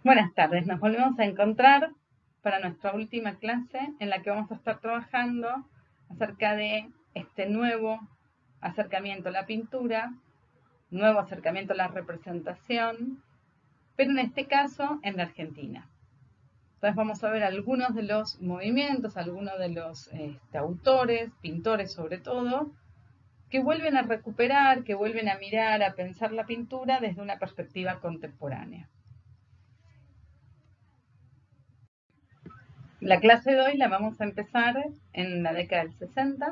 Buenas tardes, nos volvemos a encontrar para nuestra última clase en la que vamos a estar trabajando acerca de este nuevo acercamiento a la pintura, nuevo acercamiento a la representación, pero en este caso en la Argentina. Entonces vamos a ver algunos de los movimientos, algunos de los autores, pintores sobre todo, que vuelven a recuperar, que vuelven a mirar, a pensar la pintura desde una perspectiva contemporánea. La clase de hoy la vamos a empezar en la década del 60,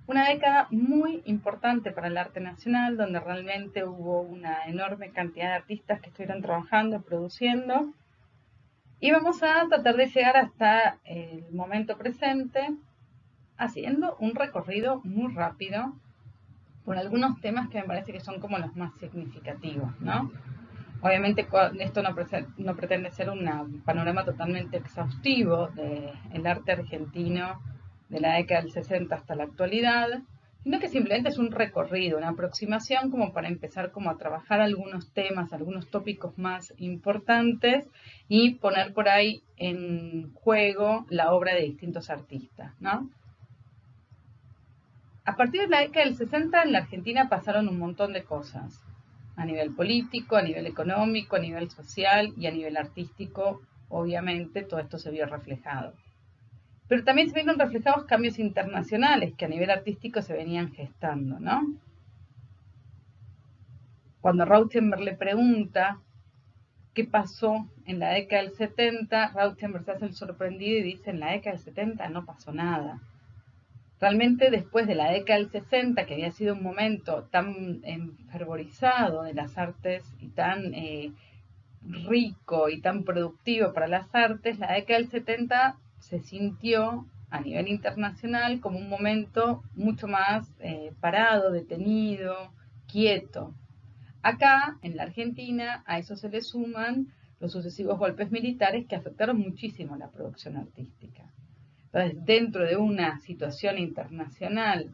una década muy importante para el arte nacional, donde realmente hubo una enorme cantidad de artistas que estuvieron trabajando, produciendo, y vamos a tratar de llegar hasta el momento presente, haciendo un recorrido muy rápido por algunos temas que me parece que son como los más significativos, ¿no? Obviamente esto no pretende ser un panorama totalmente exhaustivo del arte argentino de la década del 60 hasta la actualidad, sino que simplemente es un recorrido, una aproximación como para empezar como a trabajar algunos temas, algunos tópicos más importantes y poner por ahí en juego la obra de distintos artistas, ¿no? A partir de la década del 60 en la Argentina pasaron un montón de cosas a nivel político, a nivel económico, a nivel social y a nivel artístico. Obviamente todo esto se vio reflejado. Pero también se vieron reflejados cambios internacionales que a nivel artístico se venían gestando, ¿no? Cuando Rauschenberg le pregunta qué pasó en la década del 70, Rauschenberg se hace el sorprendido y dice, en la década del 70 no pasó nada. Realmente después de la década del 60, que había sido un momento tan fervorizado de las artes y tan rico y tan productivo para las artes, la década del 70 se sintió a nivel internacional como un momento mucho más parado, detenido, quieto. Acá, en la Argentina, a eso se le suman los sucesivos golpes militares que afectaron muchísimo la producción artística. Entonces, dentro de una situación internacional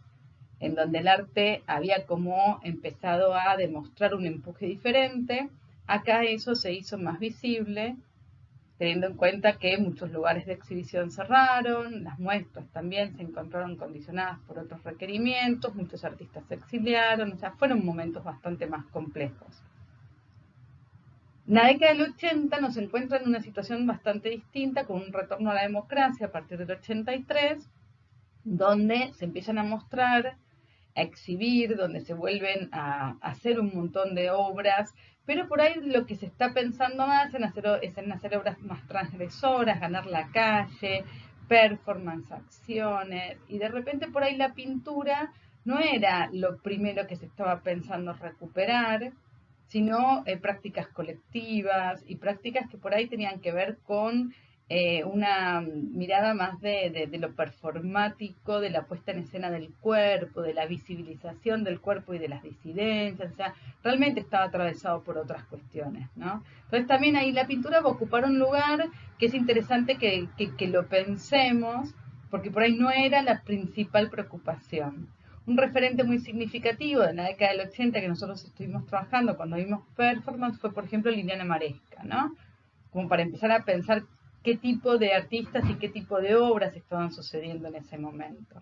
en donde el arte había como empezado a demostrar un empuje diferente, acá eso se hizo más visible, teniendo en cuenta que muchos lugares de exhibición cerraron, las muestras también se encontraron condicionadas por otros requerimientos, muchos artistas se exiliaron, o sea, fueron momentos bastante más complejos. En la década del 80 nos encuentra en una situación bastante distinta, con un retorno a la democracia a partir del 83, donde se empiezan a mostrar, a exhibir, donde se vuelven a hacer un montón de obras, pero por ahí lo que se está pensando más es en hacer obras más transgresoras, ganar la calle, performance, acciones, y de repente por ahí la pintura no era lo primero que se estaba pensando recuperar, sino prácticas colectivas y prácticas que por ahí tenían que ver con una mirada más de lo performático, de la puesta en escena del cuerpo, de la visibilización del cuerpo y de las disidencias, o sea, realmente estaba atravesado por otras cuestiones, ¿no? Entonces también ahí la pintura va a ocupar un lugar que es interesante que lo pensemos, porque por ahí no era la principal preocupación. Un referente muy significativo de la década del 80 que nosotros estuvimos trabajando cuando vimos performance fue, por ejemplo, Liliana Maresca, ¿no? Como para empezar a pensar qué tipo de artistas y qué tipo de obras estaban sucediendo en ese momento.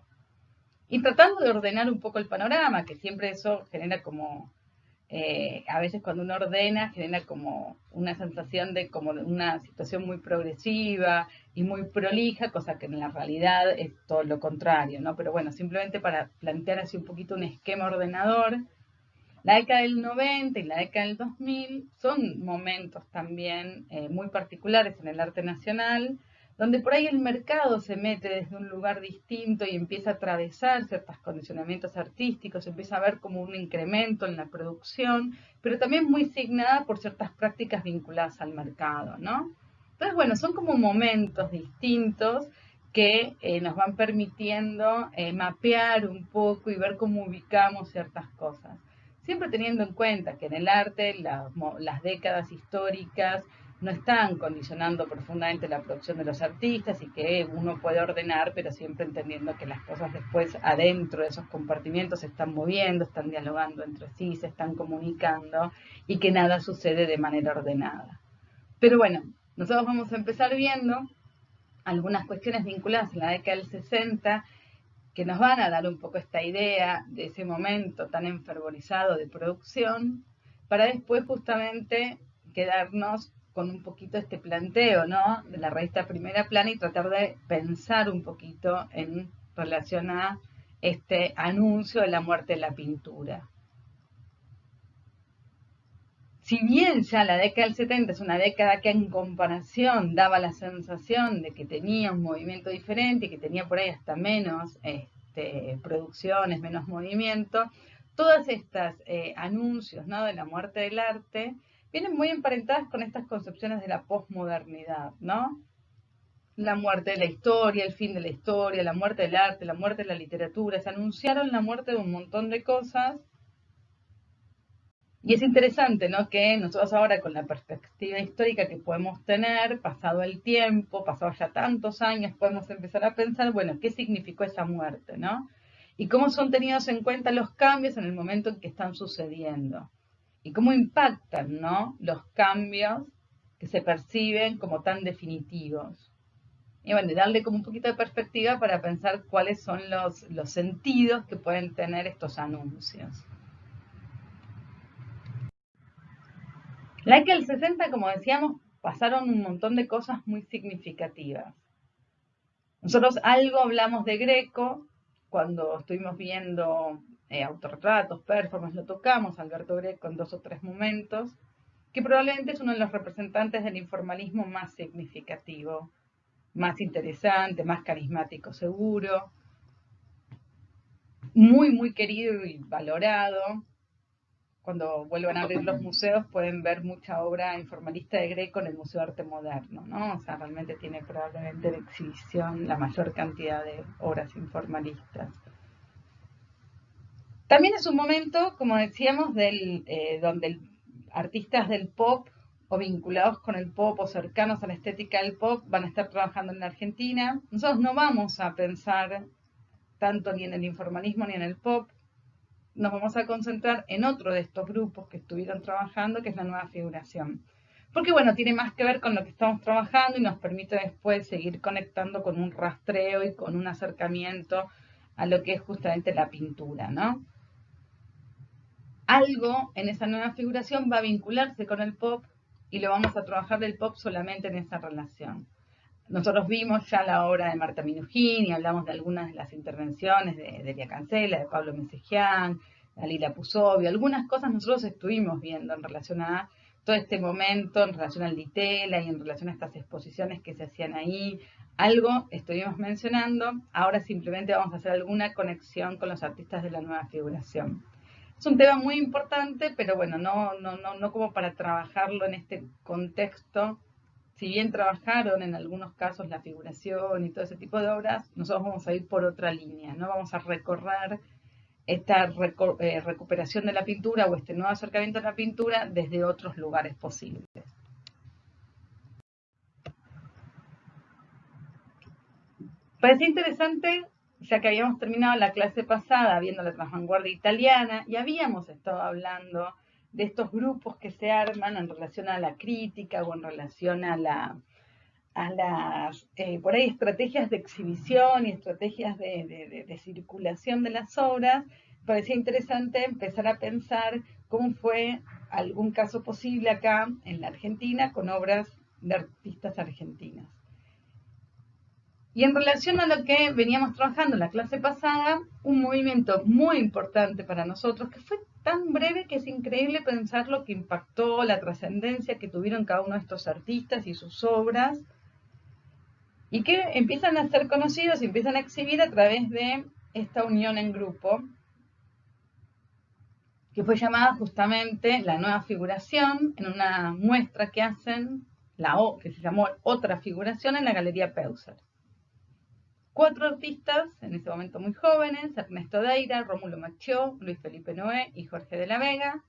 Y tratando de ordenar un poco el panorama, que siempre eso genera como, a veces cuando uno ordena, genera como una sensación de como de una situación muy progresiva y muy prolija, cosa que en la realidad es todo lo contrario, ¿no? Pero bueno, simplemente para plantear así un poquito un esquema ordenador, la década del 90 y la década del 2000 son momentos también muy particulares en el arte nacional, donde por ahí el mercado se mete desde un lugar distinto y empieza a atravesar ciertos condicionamientos artísticos, empieza a ver como un incremento en la producción, pero también muy signada por ciertas prácticas vinculadas al mercado, ¿no? Entonces, bueno, son como momentos distintos que nos van permitiendo mapear un poco y ver cómo ubicamos ciertas cosas. Siempre teniendo en cuenta que en el arte las décadas históricas no están condicionando profundamente la producción de los artistas y que uno puede ordenar, pero siempre entendiendo que las cosas después adentro de esos compartimientos se están moviendo, están dialogando entre sí, se están comunicando y que nada sucede de manera ordenada. Pero bueno, nosotros vamos a empezar viendo algunas cuestiones vinculadas a la década del 60 que nos van a dar un poco esta idea de ese momento tan enfervorizado de producción, para después justamente quedarnos con un poquito este planteo, ¿no?, de la revista Primera Plana y tratar de pensar un poquito en relación a este anuncio de la muerte de la pintura. Si bien ya la década del 70 es una década que en comparación daba la sensación de que tenía un movimiento diferente y que tenía por ahí hasta menos producciones, menos movimiento, todas estas anuncios, ¿no?, de la muerte del arte vienen muy emparentadas con estas concepciones de la posmodernidad, ¿no? La muerte de la historia, el fin de la historia, la muerte del arte, la muerte de la literatura. Se anunciaron la muerte de un montón de cosas. Y es interesante, ¿no?, que nosotros ahora con la perspectiva histórica que podemos tener, pasado el tiempo, pasado ya tantos años, podemos empezar a pensar, bueno, ¿qué significó esa muerte, ¿no? Y cómo son tenidos en cuenta los cambios en el momento en que están sucediendo. Y cómo impactan, ¿no?, los cambios que se perciben como tan definitivos. Y bueno, darle como un poquito de perspectiva para pensar cuáles son los sentidos que pueden tener estos anuncios. La década del 60, como decíamos, pasaron un montón de cosas muy significativas. Nosotros algo hablamos de Greco cuando estuvimos viendo autorretratos, performance, lo tocamos, Alberto Greco, en 2 o 3 momentos, que probablemente es uno de los representantes del informalismo más significativo, más interesante, más carismático seguro, muy, muy querido y valorado. Cuando vuelvan a abrir los museos pueden ver mucha obra informalista de Greco en el Museo de Arte Moderno, ¿no? O sea, realmente tiene probablemente de exhibición la mayor cantidad de obras informalistas. También es un momento, como decíamos, donde artistas del pop o vinculados con el pop o cercanos a la estética del pop van a estar trabajando en la Argentina. Nosotros no vamos a pensar tanto ni en el informalismo ni en el pop. Nos vamos a concentrar en otro de estos grupos que estuvieron trabajando, que es la nueva figuración. Porque bueno, tiene más que ver con lo que estamos trabajando y nos permite después seguir conectando con un rastreo y con un acercamiento a lo que es justamente la pintura, ¿no? Algo en esa nueva figuración va a vincularse con el pop y lo vamos a trabajar del pop solamente en esa relación. Nosotros vimos ya la obra de Marta Minujín y hablamos de algunas de las intervenciones de Delia Cancela, de Pablo Mesejian, de Alila Pusovio. Algunas cosas nosotros estuvimos viendo en relación a todo este momento, en relación al Ditela y en relación a estas exposiciones que se hacían ahí. Algo estuvimos mencionando, ahora simplemente vamos a hacer alguna conexión con los artistas de la nueva figuración. Es un tema muy importante, pero bueno, no como para trabajarlo en este contexto. Si bien trabajaron en algunos casos la figuración y todo ese tipo de obras, nosotros vamos a ir por otra línea, ¿no? Vamos a recorrer esta recuperación de la pintura o este nuevo acercamiento a la pintura desde otros lugares posibles. Parecía interesante, ya que habíamos terminado la clase pasada viendo la vanguardia italiana y habíamos estado hablando de estos grupos que se arman en relación a la crítica o en relación a las por ahí estrategias de exhibición y estrategias de circulación de las obras. Parecía interesante empezar a pensar cómo fue algún caso posible acá en la Argentina con obras de artistas argentinas. Y en relación a lo que veníamos trabajando en la clase pasada, un movimiento muy importante para nosotros, que fue tan breve que es increíble pensar lo que impactó, la trascendencia que tuvieron cada uno de estos artistas y sus obras, y que empiezan a ser conocidos y empiezan a exhibir a través de esta unión en grupo, que fue llamada justamente la nueva figuración, en una muestra que hacen, que se llamó Otra Figuración, en la Galería Peuser. 4 artistas, en ese momento muy jóvenes: Ernesto Deira, Rómulo Machió, Luis Felipe Noé y Jorge de la Vega,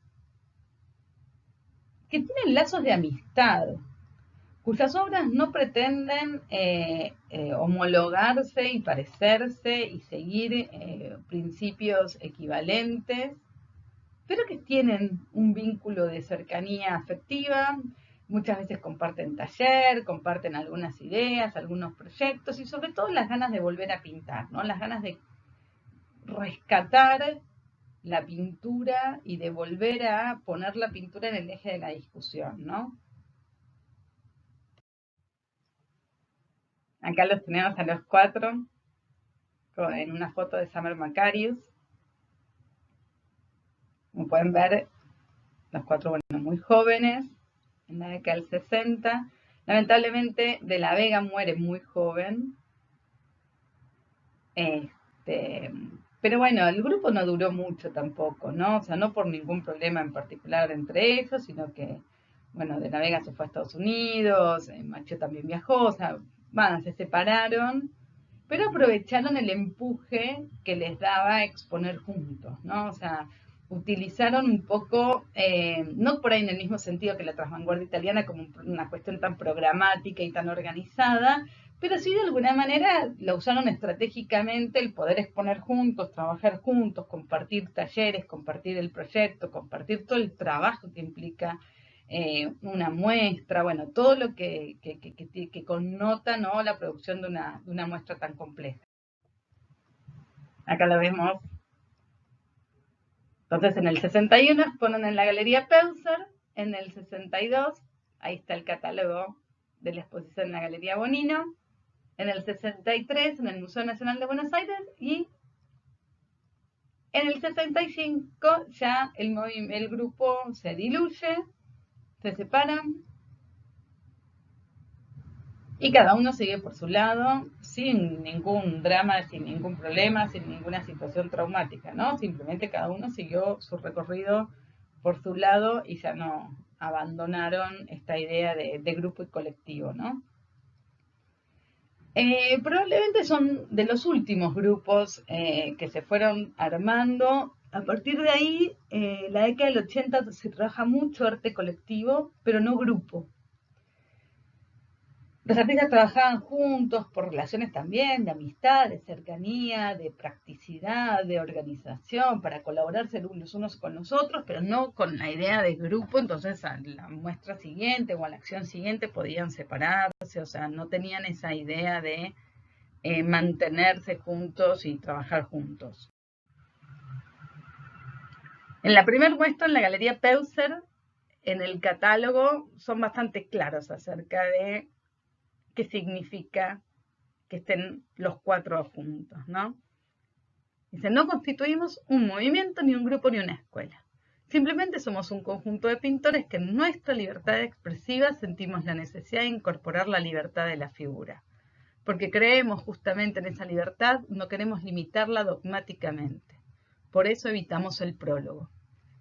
que tienen lazos de amistad, cuyas obras no pretenden homologarse y parecerse y seguir principios equivalentes, pero que tienen un vínculo de cercanía afectiva, Muchas veces comparten taller, comparten algunas ideas, algunos proyectos y sobre todo las ganas de volver a pintar, ¿no? Las ganas de rescatar la pintura y de volver a poner la pintura en el eje de la discusión, ¿no? Acá los tenemos a los 4 en una foto de Summer Macarius. Como pueden ver, los 4, bueno, muy jóvenes, en la década del 60. Lamentablemente, De la Vega muere muy joven. Pero bueno, el grupo no duró mucho tampoco, ¿no? O sea, no por ningún problema en particular entre ellos, sino que, bueno, De la Vega se fue a Estados Unidos, Macho también viajó, o sea, se separaron, pero aprovecharon el empuje que les daba exponer juntos, ¿no? O sea, utilizaron un poco, no por ahí en el mismo sentido que la transvanguardia italiana como una cuestión tan programática y tan organizada, pero sí de alguna manera lo usaron estratégicamente el poder exponer juntos, trabajar juntos, compartir talleres, compartir el proyecto, compartir todo el trabajo que implica una muestra, bueno, todo lo que connota, ¿no?, la producción de una muestra tan compleja. Acá lo vemos. Entonces en el 61 exponen en la Galería Peuser, en el 62, ahí está el catálogo de la exposición en la Galería Bonino, en el 63 en el Museo Nacional de Buenos Aires y en el 65 ya el grupo se diluye, se separan y cada uno sigue por su lado sin ningún drama, sin ningún problema, sin ninguna situación traumática, ¿no? Simplemente cada uno siguió su recorrido por su lado y ya no abandonaron esta idea de grupo y colectivo, ¿no? Probablemente son de los últimos grupos que se fueron armando. A partir de ahí, la década del 80 se trabaja mucho arte colectivo, pero no grupo. Los artistas trabajaban juntos por relaciones también de amistad, de cercanía, de practicidad, de organización, para colaborarse los unos con los otros, pero no con la idea de grupo. Entonces a la muestra siguiente o a la acción siguiente podían separarse, o sea, no tenían esa idea de mantenerse juntos y trabajar juntos. En la primera muestra, en la Galería Peuser, en el catálogo son bastante claros acerca de qué significa que estén los 4 juntos, ¿no? Dice, no constituimos un movimiento, ni un grupo, ni una escuela. Simplemente somos un conjunto de pintores que en nuestra libertad expresiva sentimos la necesidad de incorporar la libertad de la figura. Porque creemos justamente en esa libertad, no queremos limitarla dogmáticamente. Por eso evitamos el prólogo.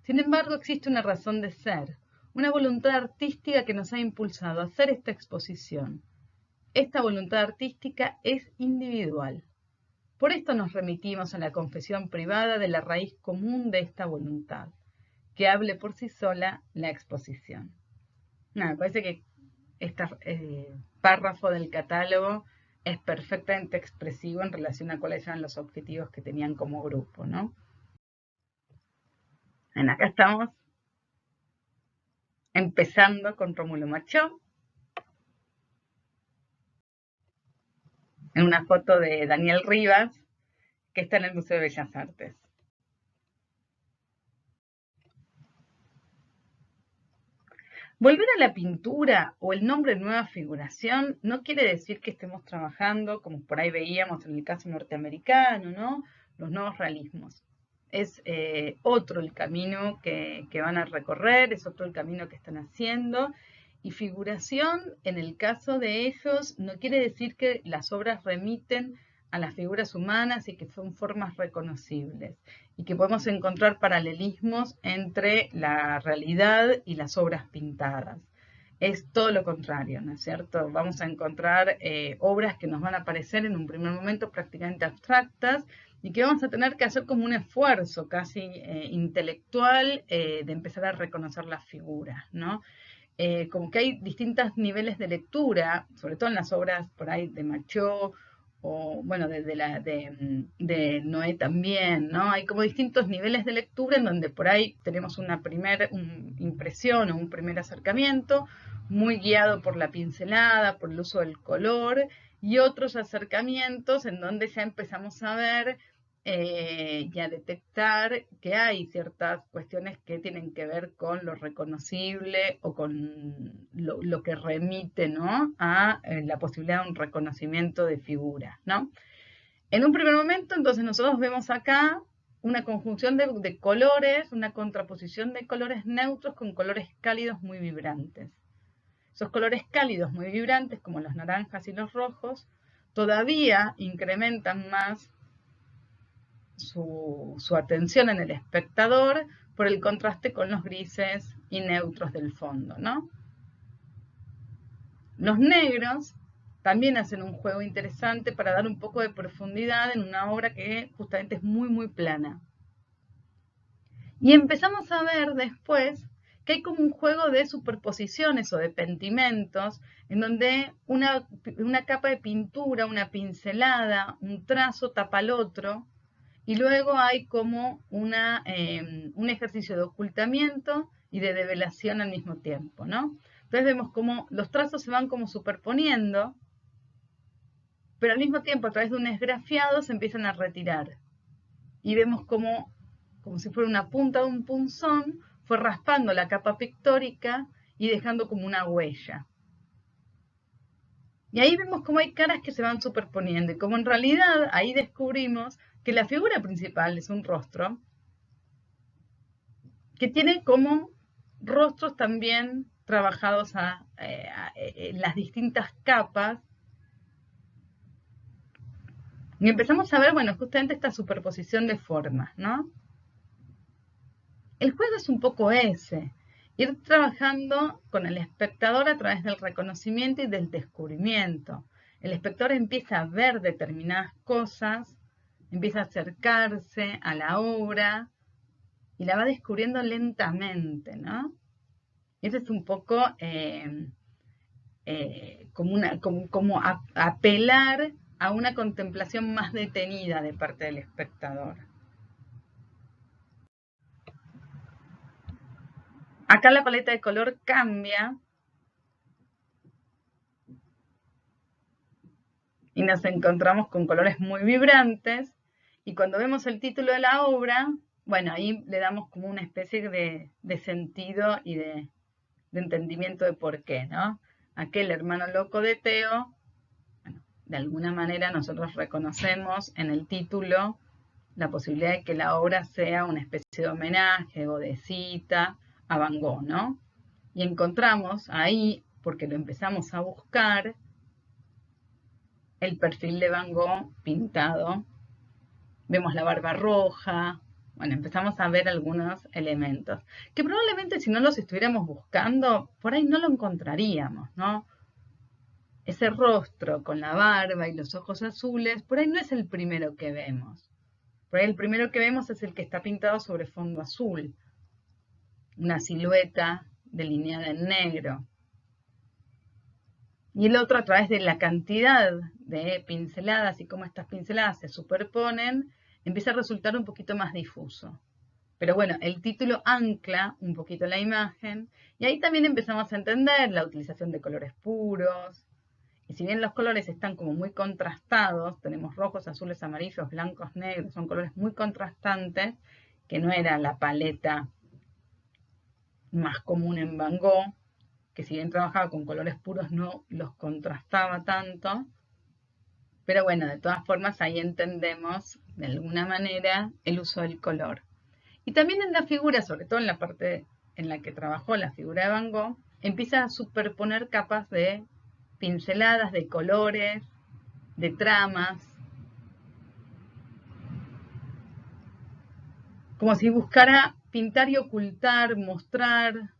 Sin embargo, existe una razón de ser, una voluntad artística que nos ha impulsado a hacer esta exposición. Esta voluntad artística es individual. Por esto nos remitimos a la confesión privada de la raíz común de esta voluntad, que hable por sí sola la exposición. Me parece que este párrafo del catálogo es perfectamente expresivo en relación a cuáles eran los objetivos que tenían como grupo, ¿no? Acá estamos empezando con Rómulo Machó, en una foto de Daniel Rivas, que está en el Museo de Bellas Artes. Volver a la pintura o el nombre nueva figuración no quiere decir que estemos trabajando, como por ahí veíamos en el caso norteamericano, ¿no?, los nuevos realismos. Es otro el camino que van a recorrer, es otro el camino que están haciendo. Y figuración, en el caso de ellos, no quiere decir que las obras remiten a las figuras humanas y que son formas reconocibles y que podemos encontrar paralelismos entre la realidad y las obras pintadas. Es todo lo contrario, ¿no es cierto? Vamos a encontrar obras que nos van a parecer en un primer momento prácticamente abstractas y que vamos a tener que hacer como un esfuerzo casi intelectual de empezar a reconocer las figuras, ¿no? Como que hay distintos niveles de lectura, sobre todo en las obras por ahí de Machó o bueno, de Noé también, ¿no? Hay como distintos niveles de lectura en donde por ahí tenemos una primera impresión o un primer acercamiento, muy guiado por la pincelada, por el uso del color, y otros acercamientos en donde ya empezamos a ver y a detectar que hay ciertas cuestiones que tienen que ver con lo reconocible o con lo que remite, ¿no?, a la posibilidad de un reconocimiento de figuras, ¿no? En un primer momento, entonces, nosotros vemos acá una conjunción de colores, una contraposición de colores neutros con colores cálidos muy vibrantes. Esos colores cálidos muy vibrantes, como los naranjas y los rojos, todavía incrementan más su atención en el espectador por el contraste con los grises y neutros del fondo, ¿no? Los negros también hacen un juego interesante para dar un poco de profundidad en una obra que justamente es muy, muy plana. Y empezamos a ver después que hay como un juego de superposiciones o de pentimentos, en donde una capa de pintura, una pincelada, un trazo tapa al otro, y luego hay como un ejercicio de ocultamiento y de develación al mismo tiempo, ¿no? Entonces vemos como los trazos se van como superponiendo, pero al mismo tiempo a través de un esgrafiado se empiezan a retirar. Y vemos como si fuera una punta de un punzón, fue raspando la capa pictórica y dejando como una huella. Y ahí vemos cómo hay caras que se van superponiendo y como en realidad ahí descubrimos que la figura principal es un rostro que tiene como rostros también trabajados en las distintas capas. Y empezamos a ver, bueno, justamente esta superposición de formas, ¿no? El juego es un poco ese, ir trabajando con el espectador a través del reconocimiento y del descubrimiento. El espectador empieza a ver determinadas cosas, empieza a acercarse a la obra y la va descubriendo lentamente, ¿no? Ese es un poco como apelar a una contemplación más detenida de parte del espectador. Acá la paleta de color cambia y nos encontramos con colores muy vibrantes, y cuando vemos el título de la obra, bueno, ahí le damos como una especie de sentido y de entendimiento de por qué, ¿no? Aquel hermano loco de Teo, bueno, de alguna manera nosotros reconocemos en el título la posibilidad de que la obra sea una especie de homenaje o de cita a Van Gogh, ¿no? Y encontramos ahí, porque lo empezamos a buscar, el perfil de Van Gogh pintado. Vemos la barba roja. Bueno, empezamos a ver algunos elementos que probablemente si no los estuviéramos buscando, por ahí no lo encontraríamos, ¿no? Ese rostro con la barba y los ojos azules, por ahí no es el primero que vemos. Por ahí el primero que vemos es el que está pintado sobre fondo azul. Una silueta delineada en negro. Y el otro a través de la cantidad de pinceladas y cómo estas pinceladas se superponen, empieza a resultar un poquito más difuso. Pero bueno, el título ancla un poquito la imagen y ahí también empezamos a entender la utilización de colores puros. Y si bien los colores están como muy contrastados, tenemos rojos, azules, amarillos, blancos, negros, son colores muy contrastantes, que no era la paleta más común en Van Gogh, que si bien trabajaba con colores puros no los contrastaba tanto, pero bueno, de todas formas ahí entendemos de alguna manera el uso del color. Y también en la figura, sobre todo en la parte en la que trabajó la figura de Van Gogh, empieza a superponer capas de pinceladas, de colores, de tramas, como si buscara pintar y ocultar, mostrar.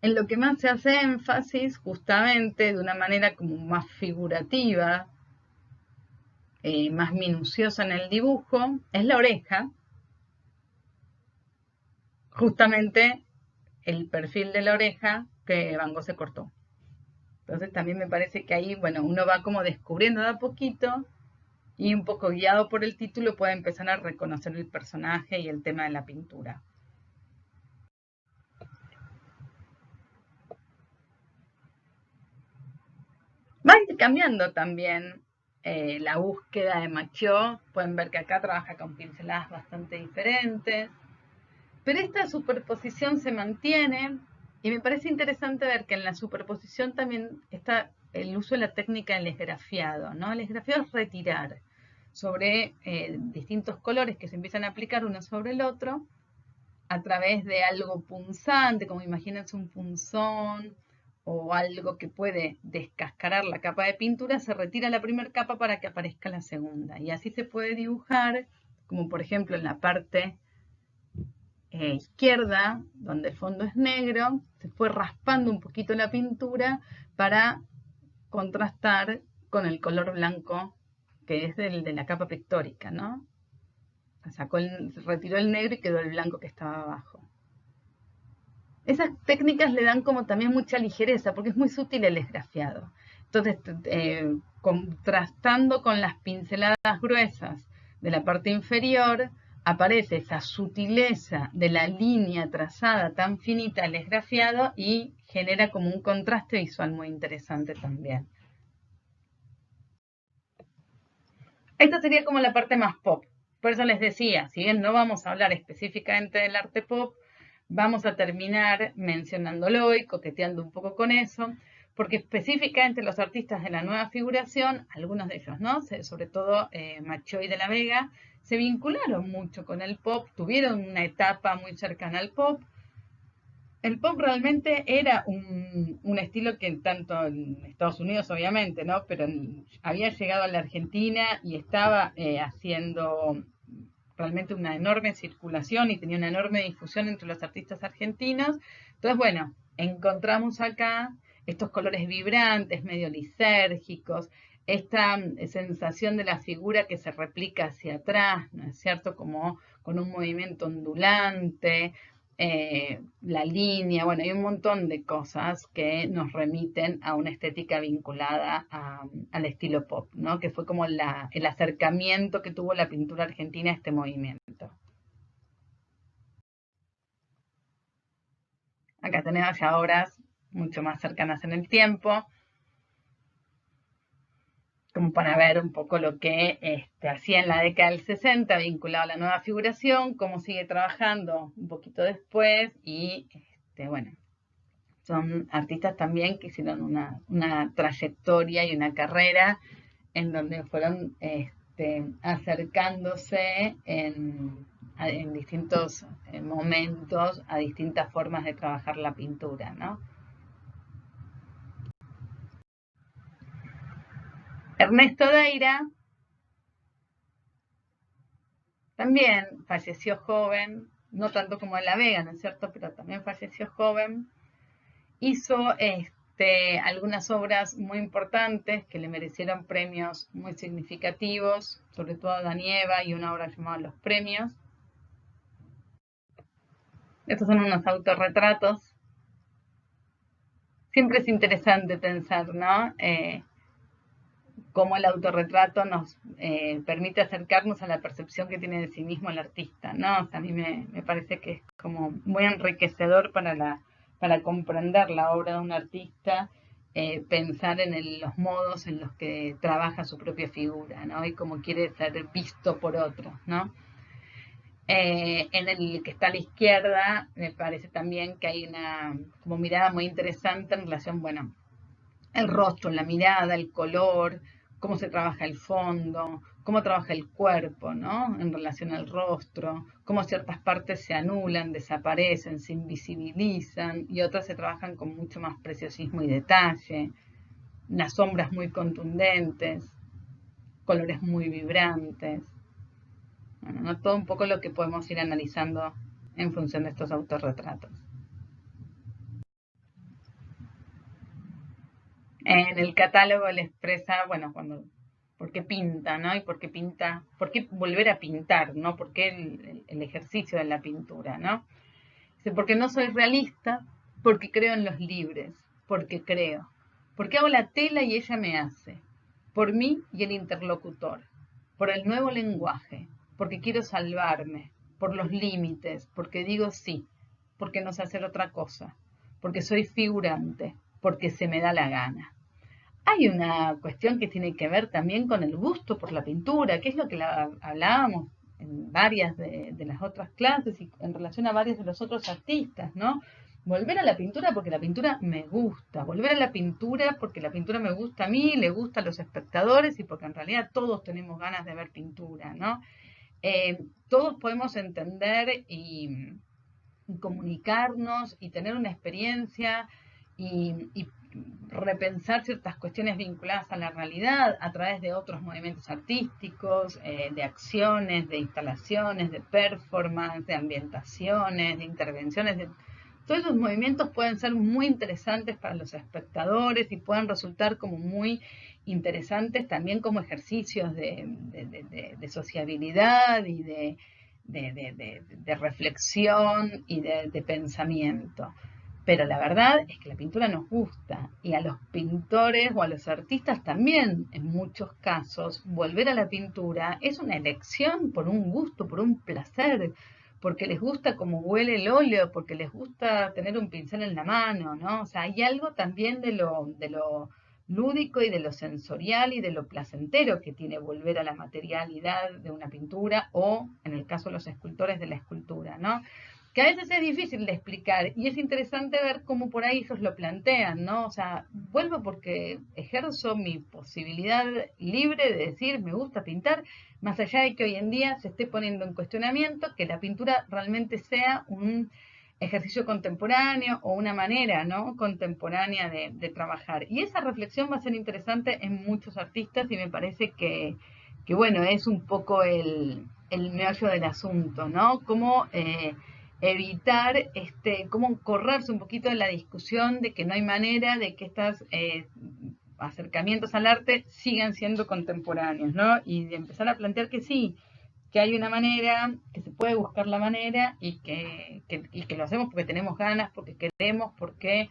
En lo que más se hace énfasis, justamente de una manera como más figurativa, más minuciosa en el dibujo, es la oreja. Justamente el perfil de la oreja que Van Gogh se cortó. Entonces también me parece que ahí, bueno, uno va como descubriendo de a poquito y un poco guiado por el título puede empezar a reconocer el personaje y el tema de la pintura. Va a ir cambiando también la búsqueda de Machaut. Pueden ver que acá trabaja con pinceladas bastante diferentes. Pero esta superposición se mantiene y me parece interesante ver que en la superposición también está el uso de la técnica del esgrafiado, ¿no? El esgrafiado es retirar sobre distintos colores que se empiezan a aplicar uno sobre el otro a través de algo punzante, como imagínense un punzón o algo que puede descascarar la capa de pintura, se retira la primera capa para que aparezca la segunda. Y así se puede dibujar, como por ejemplo en la parte izquierda, donde el fondo es negro, se fue raspando un poquito la pintura para contrastar con el color blanco que es de la capa pictórica, ¿no? Se retiró el negro y quedó el blanco que estaba abajo. Esas técnicas le dan como también mucha ligereza, porque es muy sutil el esgrafiado. Entonces, contrastando con las pinceladas gruesas de la parte inferior, aparece esa sutileza de la línea trazada tan finita al esgrafiado y genera como un contraste visual muy interesante también. Esta sería como la parte más pop. Por eso les decía, si bien no vamos a hablar específicamente del arte pop, vamos a terminar mencionándolo y coqueteando un poco con eso, porque específicamente los artistas de la nueva figuración, algunos de ellos, ¿no? Sobre todo Machaut y de la Vega, se vincularon mucho con el pop, tuvieron una etapa muy cercana al pop. El pop realmente era un estilo que tanto en Estados Unidos, obviamente, ¿no? Pero había llegado a la Argentina y estaba haciendo realmente una enorme circulación y tenía una enorme difusión entre los artistas argentinos. Entonces, bueno, encontramos acá estos colores vibrantes, medio lisérgicos, esta sensación de la figura que se replica hacia atrás, ¿no es cierto? Como con un movimiento ondulante, la línea, bueno, hay un montón de cosas que nos remiten a una estética vinculada al estilo pop, ¿no? Que fue como el acercamiento que tuvo la pintura argentina a este movimiento. Acá tenemos ya obras mucho más cercanas en el tiempo, como para ver un poco lo que hacía en la década del 60, vinculado a la nueva figuración, cómo sigue trabajando un poquito después y, bueno, son artistas también que hicieron una trayectoria y una carrera en donde fueron acercándose en distintos momentos a distintas formas de trabajar la pintura, ¿no? Ernesto Deira también falleció joven, no tanto como de la Vega, ¿no es cierto? Pero también falleció joven. Hizo algunas obras muy importantes que le merecieron premios muy significativos, sobre todo a Danieva y una obra llamada Los Premios. Estos son unos autorretratos. Siempre es interesante pensar, ¿no? Cómo el autorretrato nos permite acercarnos a la percepción que tiene de sí mismo el artista, ¿no? O sea, a mí me parece que es como muy enriquecedor para comprender la obra de un artista, pensar en los modos en los que trabaja su propia figura, ¿no? Y cómo quiere ser visto por otros, ¿no? En el que está a la izquierda, me parece también que hay una como mirada muy interesante en relación, bueno, el rostro, la mirada, el color, cómo se trabaja el fondo, cómo trabaja el cuerpo, ¿no? En relación al rostro, cómo ciertas partes se anulan, desaparecen, se invisibilizan y otras se trabajan con mucho más preciosismo y detalle, unas sombras muy contundentes, colores muy vibrantes. Bueno, ¿no? Todo un poco lo que podemos ir analizando en función de estos autorretratos. En el catálogo le expresa, bueno, por qué pinta, ¿no? Y por qué volver a pintar, ¿no? Por qué el ejercicio de la pintura, ¿no? Dice, porque no soy realista, porque creo en los libres, porque creo, Porque hago la tela y ella me hace. Por mí y el interlocutor. Por el nuevo lenguaje. Porque quiero salvarme. Por los límites. Porque digo sí. Porque no sé hacer otra cosa. Porque soy figurante. Porque se me da la gana. Hay una cuestión que tiene que ver también con el gusto por la pintura, que es lo que hablábamos en varias de las otras clases y en relación a varios de los otros artistas, ¿no? Volver a la pintura porque la pintura me gusta, volver a la pintura porque la pintura me gusta a mí, le gusta a los espectadores y porque en realidad todos tenemos ganas de ver pintura, ¿no? Todos podemos entender y comunicarnos y tener una experiencia y repensar ciertas cuestiones vinculadas a la realidad a través de otros movimientos artísticos, de acciones, de instalaciones, de performance, de ambientaciones, de intervenciones. Todos esos movimientos pueden ser muy interesantes para los espectadores y pueden resultar como muy interesantes también como ejercicios de sociabilidad y de reflexión y de pensamiento. Pero la verdad es que la pintura nos gusta y a los pintores o a los artistas también, en muchos casos, volver a la pintura es una elección por un gusto, por un placer, porque les gusta cómo huele el óleo, porque les gusta tener un pincel en la mano, ¿no? O sea, hay algo también de lo lúdico y de lo sensorial y de lo placentero que tiene volver a la materialidad de una pintura o, en el caso de los escultores, de la escultura, ¿no? Que a veces es difícil de explicar y es interesante ver cómo por ahí ellos lo plantean, ¿no? O sea, vuelvo porque ejerzo mi posibilidad libre de decir me gusta pintar, más allá de que hoy en día se esté poniendo en cuestionamiento que la pintura realmente sea un ejercicio contemporáneo o una manera, ¿no? Contemporánea de trabajar. Y esa reflexión va a ser interesante en muchos artistas y me parece que bueno, es un poco el meollo del asunto, ¿no? Cómo evitar, cómo correrse un poquito de la discusión de que no hay manera de que estos acercamientos al arte sigan siendo contemporáneos, ¿no? Y de empezar a plantear que sí, que hay una manera, que se puede buscar la manera y que lo hacemos porque tenemos ganas, porque queremos, porque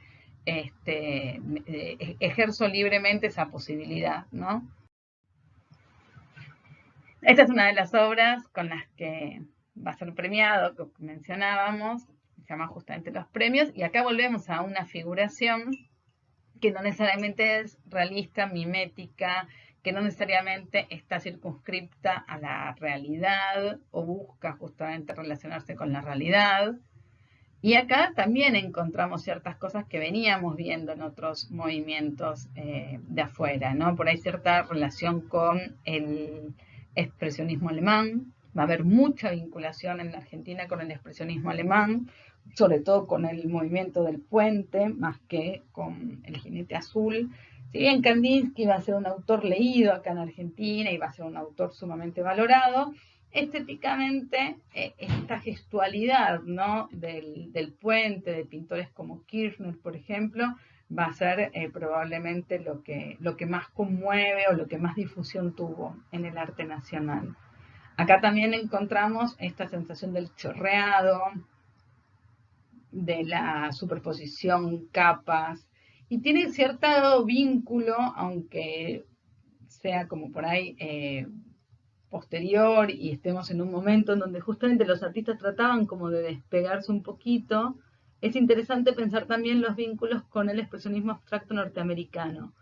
ejerzo libremente esa posibilidad, ¿no? Esta es una de las obras con las que va a ser premiado, que mencionábamos, se llama justamente Los Premios, y acá volvemos a una figuración que no necesariamente es realista, mimética, que no necesariamente está circunscripta a la realidad o busca justamente relacionarse con la realidad. Y acá también encontramos ciertas cosas que veníamos viendo en otros movimientos de afuera, ¿no? Por ahí cierta relación con el expresionismo alemán. Va a haber mucha vinculación en la Argentina con el expresionismo alemán, sobre todo con el movimiento del puente, más que con el jinete azul. Si bien Kandinsky va a ser un autor leído acá en Argentina y va a ser un autor sumamente valorado, estéticamente esta gestualidad, ¿no? del puente, de pintores como Kirchner, por ejemplo, va a ser probablemente lo que más conmueve o lo que más difusión tuvo en el arte nacional. Acá también encontramos esta sensación del chorreado, de la superposición capas, y tiene cierto vínculo, aunque sea como por ahí posterior y estemos en un momento en donde justamente los artistas trataban como de despegarse un poquito, es interesante pensar también los vínculos con el expresionismo abstracto norteamericano,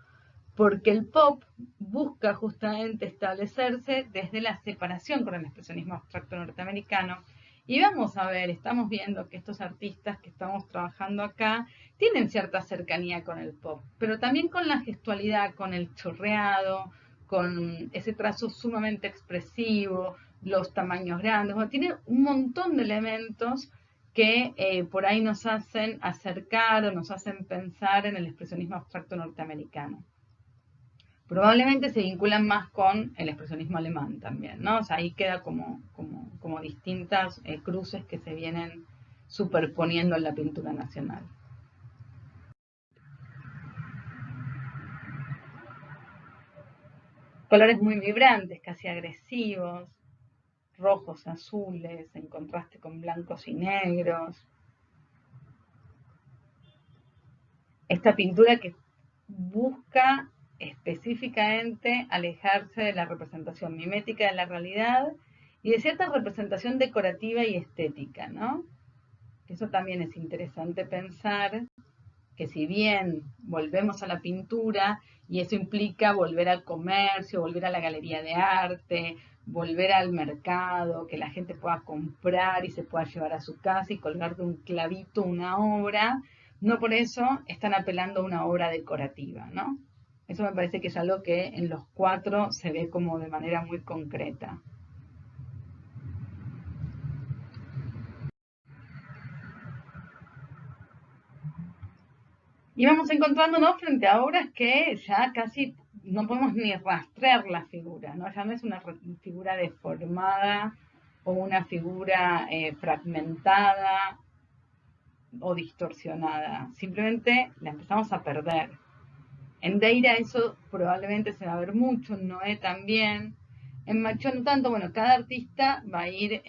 porque el pop busca justamente establecerse desde la separación con el expresionismo abstracto norteamericano. Y vamos a ver, estamos viendo que estos artistas que estamos trabajando acá tienen cierta cercanía con el pop, pero también con la gestualidad, con el chorreado, con ese trazo sumamente expresivo, los tamaños grandes, bueno, tiene un montón de elementos que por ahí nos hacen acercar o nos hacen pensar en el expresionismo abstracto norteamericano. Probablemente se vinculan más con el expresionismo alemán también, ¿no? O sea, ahí queda como distintas cruces que se vienen superponiendo en la pintura nacional. Colores muy vibrantes, casi agresivos, rojos, azules, en contraste con blancos y negros. Esta pintura que busca específicamente alejarse de la representación mimética de la realidad y de cierta representación decorativa y estética, ¿no? Eso también es interesante pensar, que si bien volvemos a la pintura, y eso implica volver al comercio, volver a la galería de arte, volver al mercado, que la gente pueda comprar y se pueda llevar a su casa y colgar de un clavito una obra, no por eso están apelando a una obra decorativa, ¿no? Eso me parece que es algo que en los cuatro se ve como de manera muy concreta. Y vamos encontrándonos frente a obras que ya casi no podemos ni rastrear la figura, ¿no? Ya no es una figura deformada o una figura fragmentada o distorsionada. Simplemente la empezamos a perder. En Deira eso probablemente se va a ver mucho, en Noé también. En Macho no tanto, bueno, cada artista va a ir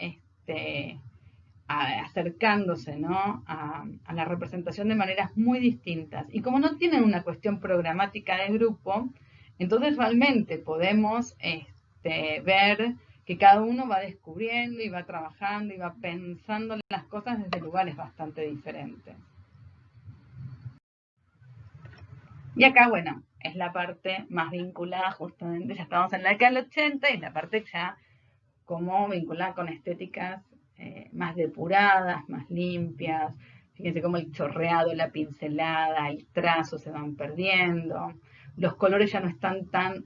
acercándose, ¿no? a la representación de maneras muy distintas. Y como no tienen una cuestión programática de grupo, entonces realmente podemos ver que cada uno va descubriendo y va trabajando y va pensando las cosas desde lugares bastante diferentes. Y acá, bueno, es la parte más vinculada justamente, ya estamos en la década del 80 y la parte ya como vinculada con estéticas más depuradas, más limpias. Fíjense cómo el chorreado, la pincelada, el trazo se van perdiendo. Los colores ya no están tan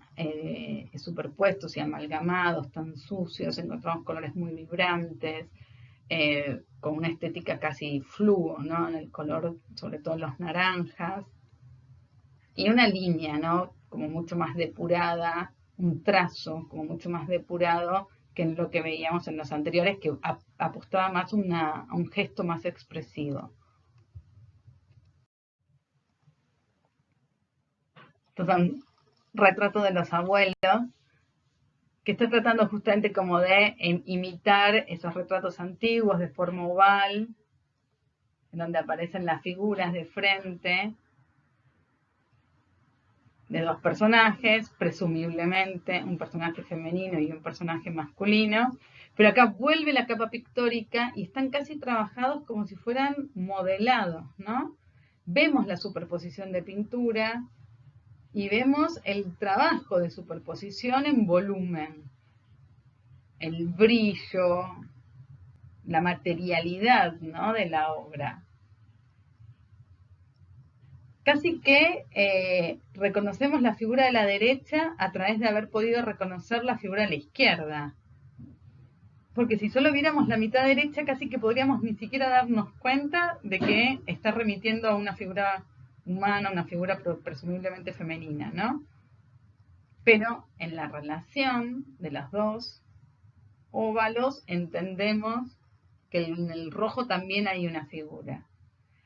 superpuestos y amalgamados, tan sucios. Encontramos colores muy vibrantes, con una estética casi fluo, ¿no? En el color, sobre todo los naranjas. Y una línea, ¿no? Como mucho más depurada, un trazo como mucho más depurado que en lo que veíamos en los anteriores, que apostaba más a un gesto más expresivo. Estos son retratos de los abuelos, que está tratando justamente como de imitar esos retratos antiguos de forma oval, en donde aparecen las figuras de frente de dos personajes, presumiblemente un personaje femenino y un personaje masculino, pero acá vuelve la capa pictórica y están casi trabajados como si fueran modelados, ¿no? Vemos la superposición de pintura y vemos el trabajo de superposición en volumen, el brillo, la materialidad, ¿no? de la obra. Casi que reconocemos la figura de la derecha a través de haber podido reconocer la figura de la izquierda. Porque si solo viéramos la mitad derecha, casi que podríamos ni siquiera darnos cuenta de que está remitiendo a una figura humana, una figura presumiblemente femenina, ¿no? Pero en la relación de los dos óvalos entendemos que en el rojo también hay una figura.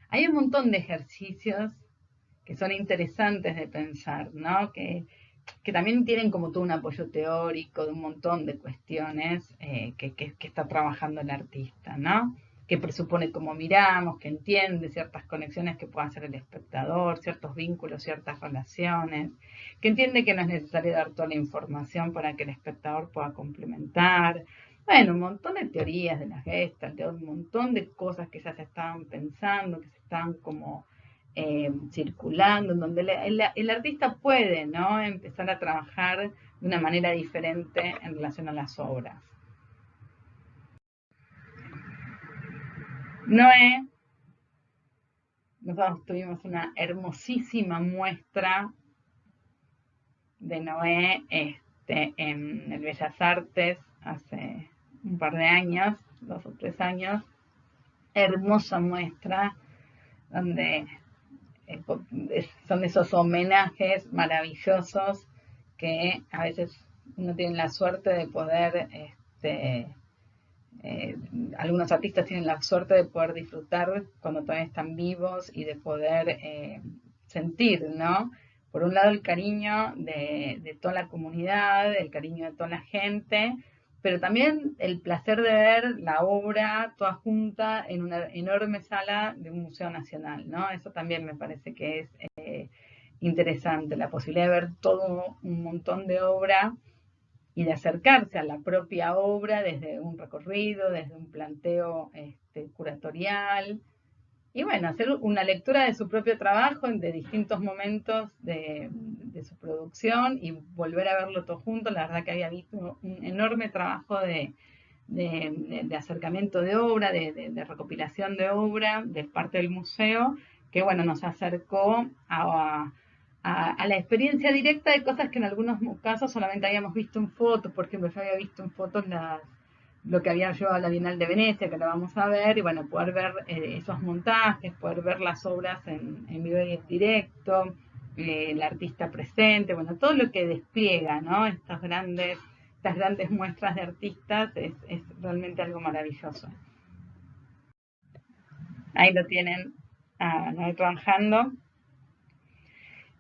Hay un montón de ejercicios que son interesantes de pensar, ¿no? Que también tienen como todo un apoyo teórico de un montón de cuestiones que está trabajando el artista, ¿no? Que presupone cómo miramos, que entiende ciertas conexiones que pueda hacer el espectador, ciertos vínculos, ciertas relaciones, que entiende que no es necesario dar toda la información para que el espectador pueda complementar. Bueno, un montón de teorías de la Gestalt, de un montón de cosas que ya se estaban pensando, que se estaban como circulando, en donde el artista puede, ¿no? empezar a trabajar de una manera diferente en relación a las obras. Noé, nosotros tuvimos una hermosísima muestra de Noé en el Bellas Artes hace un par de años, 2 o 3 años, hermosa muestra donde son esos homenajes maravillosos que a veces uno tiene la suerte de poder, algunos artistas tienen la suerte de poder disfrutar cuando todavía están vivos y de poder sentir, ¿no? Por un lado el cariño de toda la comunidad, el cariño de toda la gente, pero también el placer de ver la obra toda junta en una enorme sala de un museo nacional, ¿no? Eso también me parece que es interesante, la posibilidad de ver todo un montón de obra y de acercarse a la propia obra desde un recorrido, desde un planteo curatorial, y bueno, hacer una lectura de su propio trabajo de distintos momentos de su producción y volver a verlo todo junto. La verdad que había visto un enorme trabajo de acercamiento de obra, de recopilación de obra de parte del museo, que bueno, nos acercó a la experiencia directa de cosas que en algunos casos solamente habíamos visto en fotos. Por ejemplo, yo había visto en fotos lo que había llevado a la Bienal de Venecia, que lo vamos a ver, y bueno, poder ver esos montajes, poder ver las obras en vivo y en directo, el artista presente, bueno, todo lo que despliega, ¿no? Estas grandes muestras de artistas es realmente algo maravilloso. Ahí lo tienen a Noé trabajando.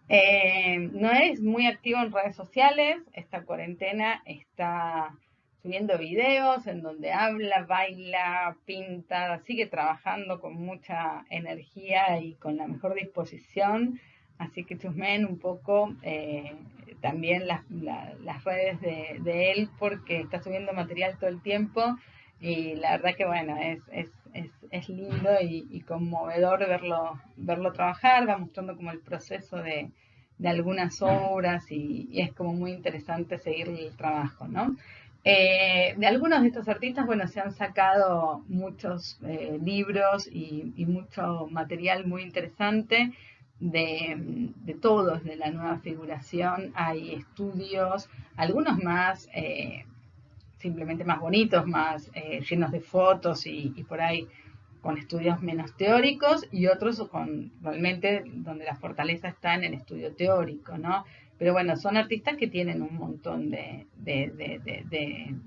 No es muy activo en redes sociales. Esta cuarentena está subiendo videos en donde habla, baila, pinta, sigue trabajando con mucha energía y con la mejor disposición. Así que chusmen un poco también las redes de él, porque está subiendo material todo el tiempo, y la verdad que bueno, es lindo y conmovedor verlo trabajar. Va mostrando como el proceso de algunas obras, y es como muy interesante seguir el trabajo, ¿no? De algunos de estos artistas, bueno, se han sacado muchos libros y mucho material muy interesante de todos, de la nueva figuración. Hay estudios, algunos más simplemente más bonitos, más llenos de fotos y por ahí con estudios menos teóricos, y otros con realmente donde la fortaleza está en el estudio teórico, ¿no? Pero bueno, son artistas que tienen un montón de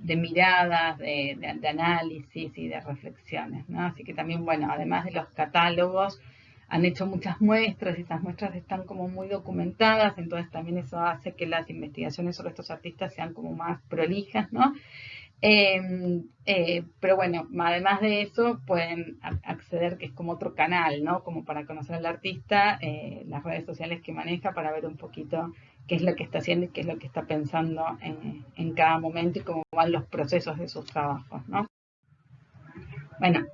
miradas, de análisis y de reflexiones, ¿no? Así que también, bueno, además de los catálogos, han hecho muchas muestras, y estas muestras están como muy documentadas, entonces también eso hace que las investigaciones sobre estos artistas sean como más prolijas, ¿no? Pero bueno, además de eso, pueden acceder, que es como otro canal, ¿no? Como para conocer al artista, las redes sociales que maneja, para ver un poquito qué es lo que está haciendo y qué es lo que está pensando en cada momento, y cómo van los procesos de sus trabajos, ¿no? Bueno,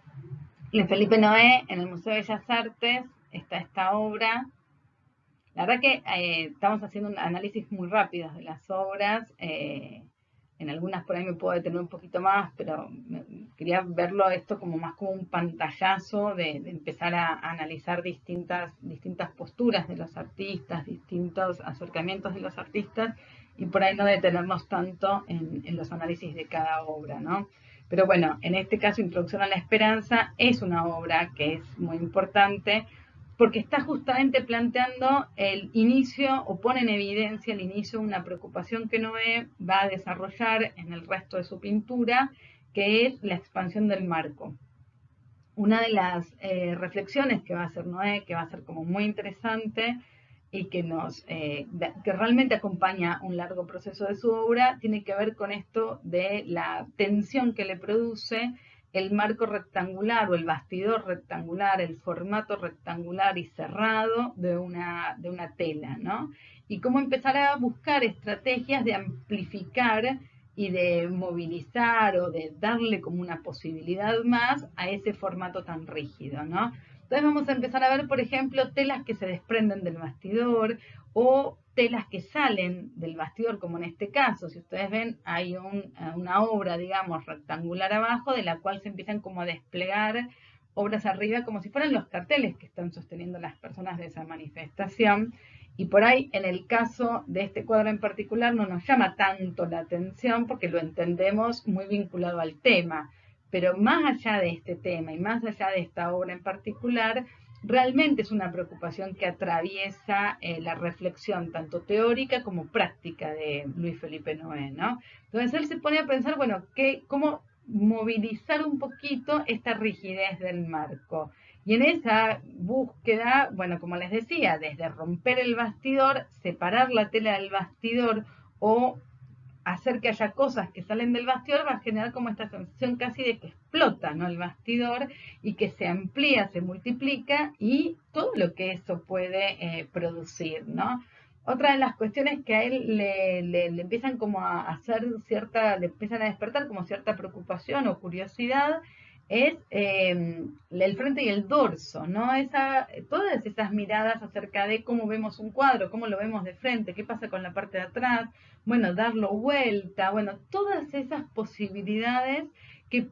de Felipe Noé, en el Museo de Bellas Artes, está esta obra. La verdad que estamos haciendo un análisis muy rápido de las obras. En algunas por ahí me puedo detener un poquito más, pero quería verlo esto como más como un pantallazo de empezar a analizar distintas posturas de los artistas, distintos acercamientos de los artistas, y por ahí no detenernos tanto en los análisis de cada obra, ¿no? Pero bueno, en este caso, Introducción a la Esperanza es una obra que es muy importante, porque está justamente planteando el inicio, o pone en evidencia el inicio de una preocupación que Noé va a desarrollar en el resto de su pintura, que es la expansión del marco. Una de las reflexiones que va a hacer Noé, que va a ser como muy interesante y que realmente acompaña un largo proceso de su obra, tiene que ver con esto de la tensión que le produce el marco rectangular o el bastidor rectangular, el formato rectangular y cerrado de una tela, ¿no? Y cómo empezar a buscar estrategias de amplificar y de movilizar, o de darle como una posibilidad más a ese formato tan rígido, ¿no? Entonces vamos a empezar a ver, por ejemplo, telas que se desprenden del bastidor, o telas que salen del bastidor, como en este caso. Si ustedes ven, hay una obra, digamos, rectangular abajo, de la cual se empiezan como a desplegar obras arriba, como si fueran los carteles que están sosteniendo las personas de esa manifestación. Y por ahí, en el caso de este cuadro en particular, no nos llama tanto la atención, porque lo entendemos muy vinculado al tema. Pero más allá de este tema y más allá de esta obra en particular, realmente es una preocupación que atraviesa la reflexión tanto teórica como práctica de Luis Felipe Noé, ¿no? Entonces él se pone a pensar, bueno, cómo movilizar un poquito esta rigidez del marco. Y en esa búsqueda, bueno, como les decía, desde romper el bastidor, separar la tela del bastidor, o hacer que haya cosas que salen del bastidor, va a generar como esta sensación casi de que explota, ¿no?, el bastidor, y que se amplía, se multiplica, y todo lo que eso puede producir, ¿no? Otra de las cuestiones que a él le empiezan como a hacer cierta, le empiezan a despertar como cierta preocupación o curiosidad, es el frente y el dorso, ¿no? Todas esas miradas acerca de cómo vemos un cuadro, cómo lo vemos de frente, qué pasa con la parte de atrás, bueno, darlo vuelta, bueno, todas esas posibilidades que,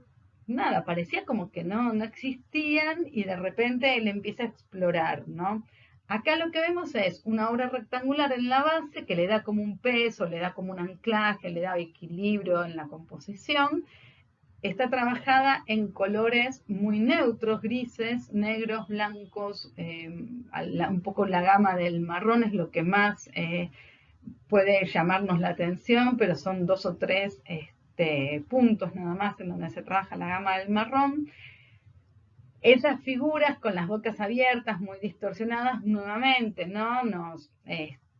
nada, parecía como que no existían, y de repente él empieza a explorar, ¿no? Acá lo que vemos es una obra rectangular en la base que le da como un peso, le da como un anclaje, le da equilibrio en la composición. Está trabajada en colores muy neutros, grises, negros, blancos, un poco la gama del marrón es lo que más puede llamarnos la atención, pero son 2 o 3 puntos nada más en donde se trabaja la gama del marrón. Esas figuras con las bocas abiertas, muy distorsionadas, nuevamente, ¿no?, nos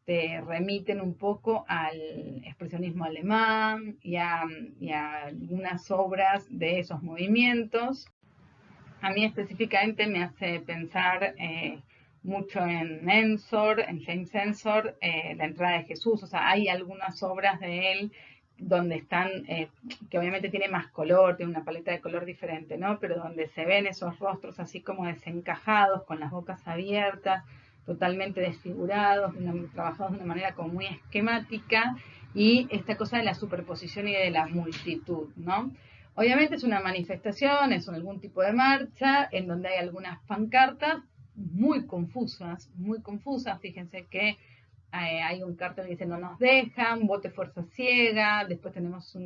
remiten un poco al expresionismo alemán y a algunas obras de esos movimientos. A mí específicamente me hace pensar mucho en Ensor, en James Ensor, La entrada de Jesús. O sea, hay algunas obras de él donde están, que obviamente tiene más color, tiene una paleta de color diferente, ¿no? Pero donde se ven esos rostros así como desencajados, con las bocas abiertas, totalmente desfigurados, trabajados de una manera como muy esquemática, y esta cosa de la superposición y de la multitud, ¿no? Obviamente es una manifestación, es algún tipo de marcha en donde hay algunas pancartas muy confusas, muy confusas. Fíjense que hay un cartel que dice no nos dejan, vote fuerza ciega. Después tenemos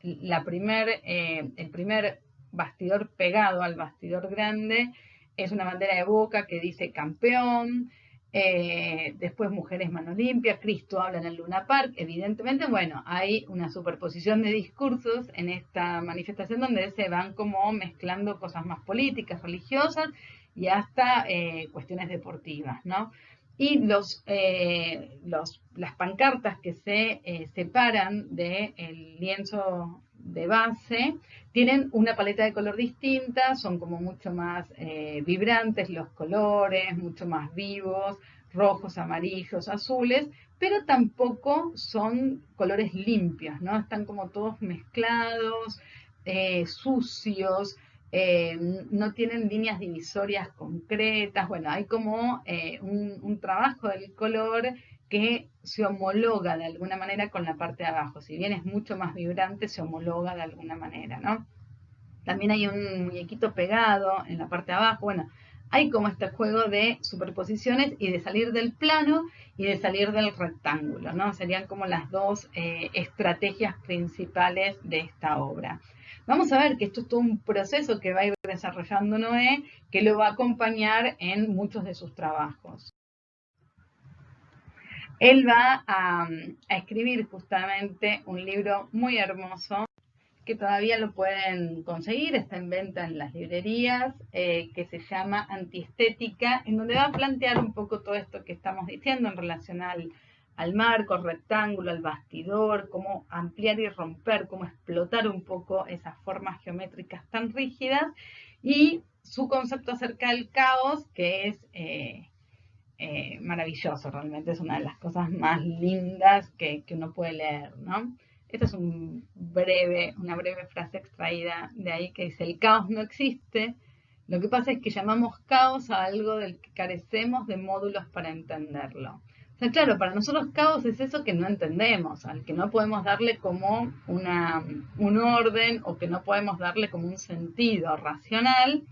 el primer bastidor pegado al bastidor grande es una bandera de Boca que dice campeón. Después Mujeres Mano Limpia, Cristo habla en el Luna Park. Evidentemente, bueno, hay una superposición de discursos en esta manifestación donde se van como mezclando cosas más políticas, religiosas y hasta cuestiones deportivas, ¿no? Y las pancartas que se separan del lienzo de base tienen una paleta de color distinta, son como mucho más vibrantes los colores, mucho más vivos, rojos, amarillos, azules, pero tampoco son colores limpios, ¿no? Están como todos mezclados, sucios, no tienen líneas divisorias concretas. Bueno, hay como un trabajo del color que se homologa de alguna manera con la parte de abajo. Si bien es mucho más vibrante, se homologa de alguna manera, ¿no? También hay un muñequito pegado en la parte de abajo. Bueno, hay como este juego de superposiciones y de salir del plano y de salir del rectángulo, ¿no? Serían como las dos estrategias principales de esta obra. Vamos a ver que esto es todo un proceso que va a ir desarrollando Noé, que lo va a acompañar en muchos de sus trabajos. Él va a escribir justamente un libro muy hermoso que todavía lo pueden conseguir, está en venta en las librerías, que se llama Antiestética, en donde va a plantear un poco todo esto que estamos diciendo en relación al marco, al rectángulo, al bastidor, cómo ampliar y romper, cómo explotar un poco esas formas geométricas tan rígidas, y su concepto acerca del caos, que es maravilloso, realmente es una de las cosas más lindas que uno puede leer, ¿no? Esta es una breve frase extraída de ahí que dice: el caos no existe, lo que pasa es que llamamos caos a algo del que carecemos de módulos para entenderlo. O sea, claro, para nosotros caos es eso que no entendemos, al que no podemos darle como un orden, o que no podemos darle como un sentido racional,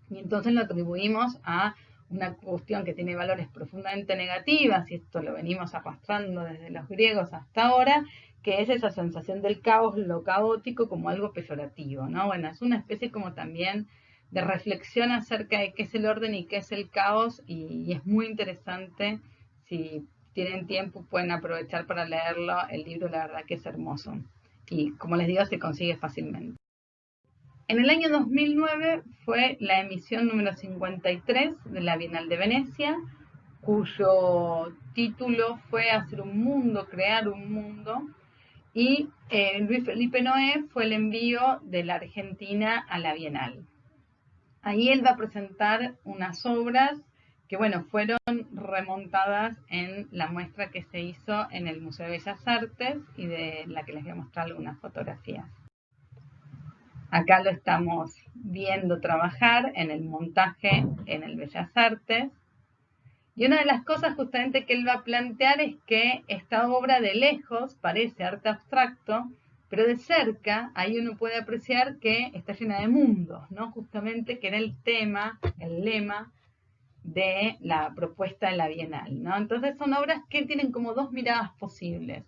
y entonces lo atribuimos a una cuestión que tiene valores profundamente negativas, y esto lo venimos arrastrando desde los griegos hasta ahora, que es esa sensación del caos, lo caótico, como algo peyorativo, ¿no? Bueno, es una especie como también de reflexión acerca de qué es el orden y qué es el caos, y es muy interesante. Si tienen tiempo pueden aprovechar para leerlo. El libro la verdad que es hermoso y, como les digo, se consigue fácilmente. En el año 2009 fue la emisión número 53 de la Bienal de Venecia, cuyo título fue Hacer un mundo, crear un mundo, Y Luis Felipe Noé fue el envío de la Argentina a la Bienal. Ahí él va a presentar unas obras que, bueno, fueron remontadas en la muestra que se hizo en el Museo de Bellas Artes y de la que les voy a mostrar algunas fotografías. Acá lo estamos viendo trabajar en el montaje en el Bellas Artes. Y una de las cosas justamente que él va a plantear es que esta obra de lejos parece arte abstracto, pero de cerca ahí uno puede apreciar que está llena de mundos, ¿no? Justamente que era el tema, el lema de la propuesta de la Bienal, ¿no? Entonces son obras que tienen como dos miradas posibles.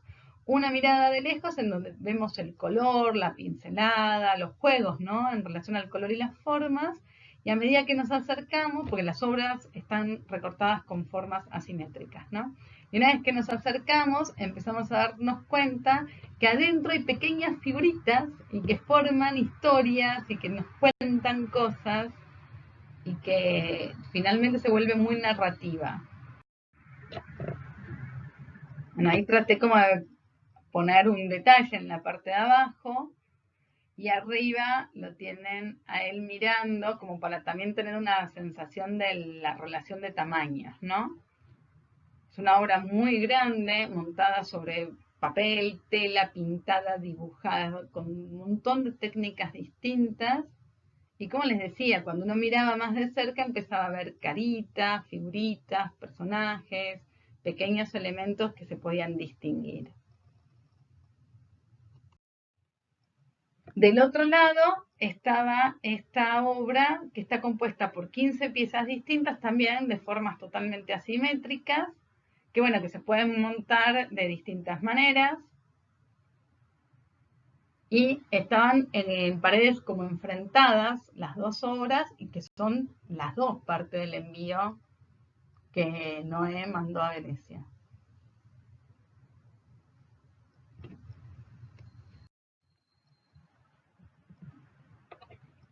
Una mirada de lejos en donde vemos el color, la pincelada, los juegos, ¿no? En relación al color y las formas, y a medida que nos acercamos, porque las obras están recortadas con formas asimétricas, ¿no? Y una vez que nos acercamos, empezamos a darnos cuenta que adentro hay pequeñas figuritas y que forman historias y que nos cuentan cosas y que finalmente se vuelve muy narrativa. Bueno, ahí traté como de poner un detalle en la parte de abajo y arriba lo tienen a él mirando como para también tener una sensación de la relación de tamaños, ¿no? Es una obra muy grande, montada sobre papel, tela, pintada, dibujada, con un montón de técnicas distintas. Y como les decía, cuando uno miraba más de cerca empezaba a ver caritas, figuritas, personajes, pequeños elementos que se podían distinguir. Del otro lado estaba esta obra que está compuesta por 15 piezas distintas también de formas totalmente asimétricas, que bueno, que se pueden montar de distintas maneras. Y estaban en paredes como enfrentadas las dos obras y que son las dos parte del envío que Noé mandó a Venecia.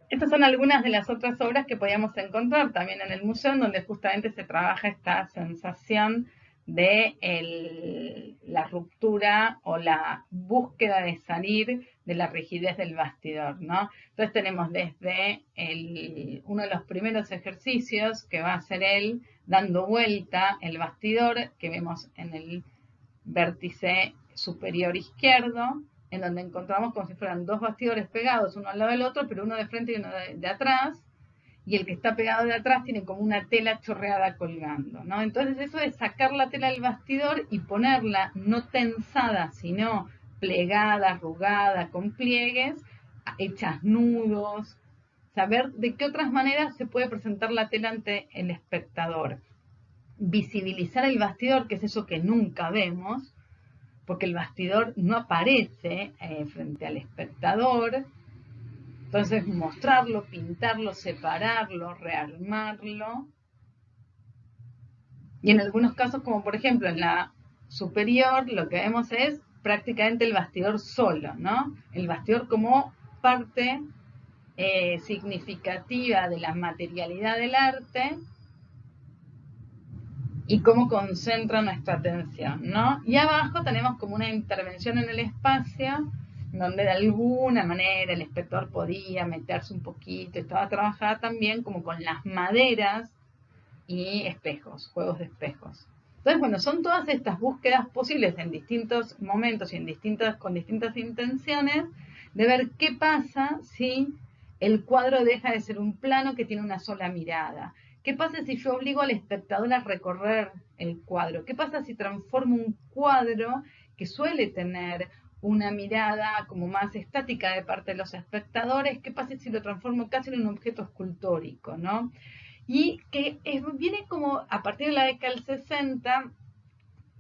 Estas son algunas de las otras obras que podíamos encontrar también en el museo, en donde justamente se trabaja esta sensación de la ruptura o la búsqueda de salir de la rigidez del bastidor, ¿no? Entonces tenemos desde uno de los primeros ejercicios que va a hacer él dando vuelta el bastidor que vemos en el vértice superior izquierdo, en donde encontramos como si fueran dos bastidores pegados uno al lado del otro, pero uno de frente y uno de atrás, y el que está pegado de atrás tiene como una tela chorreada colgando, ¿no? Entonces eso de sacar la tela del bastidor y ponerla no tensada, sino plegada, arrugada, con pliegues, hechas nudos, saber de qué otras maneras se puede presentar la tela ante el espectador. Visibilizar el bastidor, que es eso que nunca vemos, porque el bastidor no aparece frente al espectador. Entonces mostrarlo, pintarlo, separarlo, rearmarlo. Y en algunos casos, como por ejemplo en la superior, lo que vemos es prácticamente el bastidor solo, ¿no? El bastidor como parte significativa de la materialidad del arte y cómo concentra nuestra atención, ¿no? Y abajo tenemos como una intervención en el espacio donde de alguna manera el espectador podía meterse un poquito, estaba trabajada también como con las maderas y espejos, juegos de espejos. Entonces, bueno, son todas estas búsquedas posibles en distintos momentos y con distintas intenciones de ver qué pasa si el cuadro deja de ser un plano que tiene una sola mirada. ¿Qué pasa si yo obligo al espectador a recorrer el cuadro? ¿Qué pasa si transformo un cuadro que suele tener una mirada como más estática de parte de los espectadores? ¿Qué pasa si lo transformo casi en un objeto escultórico, ¿no? Y que viene como a partir de la década del 60,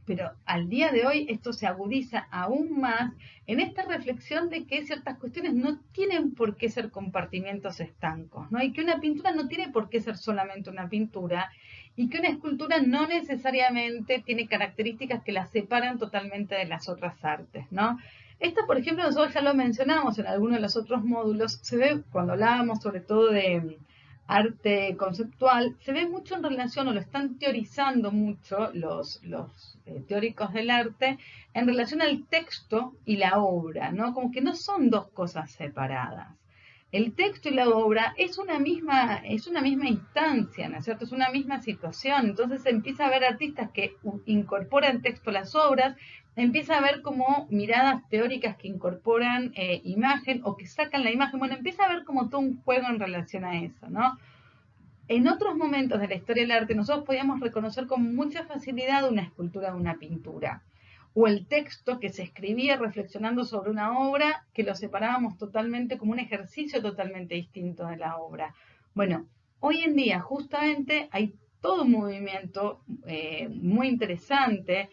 pero al día de hoy esto se agudiza aún más en esta reflexión de que ciertas cuestiones no tienen por qué ser compartimientos estancos, ¿no? Y que una pintura no tiene por qué ser solamente una pintura y que una escultura no necesariamente tiene características que la separan totalmente de las otras artes, ¿no? Esto, por ejemplo, nosotros ya lo mencionamos en algunos de los otros módulos, se ve cuando hablábamos sobre todo de arte conceptual, se ve mucho en relación, o lo están teorizando mucho los teóricos del arte, en relación al texto y la obra, ¿no? Como que no son dos cosas separadas. El texto y la obra es una misma instancia, ¿no es cierto? Es una misma situación. Entonces se empieza a ver artistas que incorporan texto a las obras, empieza a ver como miradas teóricas que incorporan imagen o que sacan la imagen. Bueno, empieza a ver como todo un juego en relación a eso, ¿no? En otros momentos de la historia del arte nosotros podíamos reconocer con mucha facilidad una escultura de una pintura, o el texto que se escribía reflexionando sobre una obra que lo separábamos totalmente como un ejercicio totalmente distinto de la obra. Bueno, hoy en día justamente hay todo un movimiento muy interesante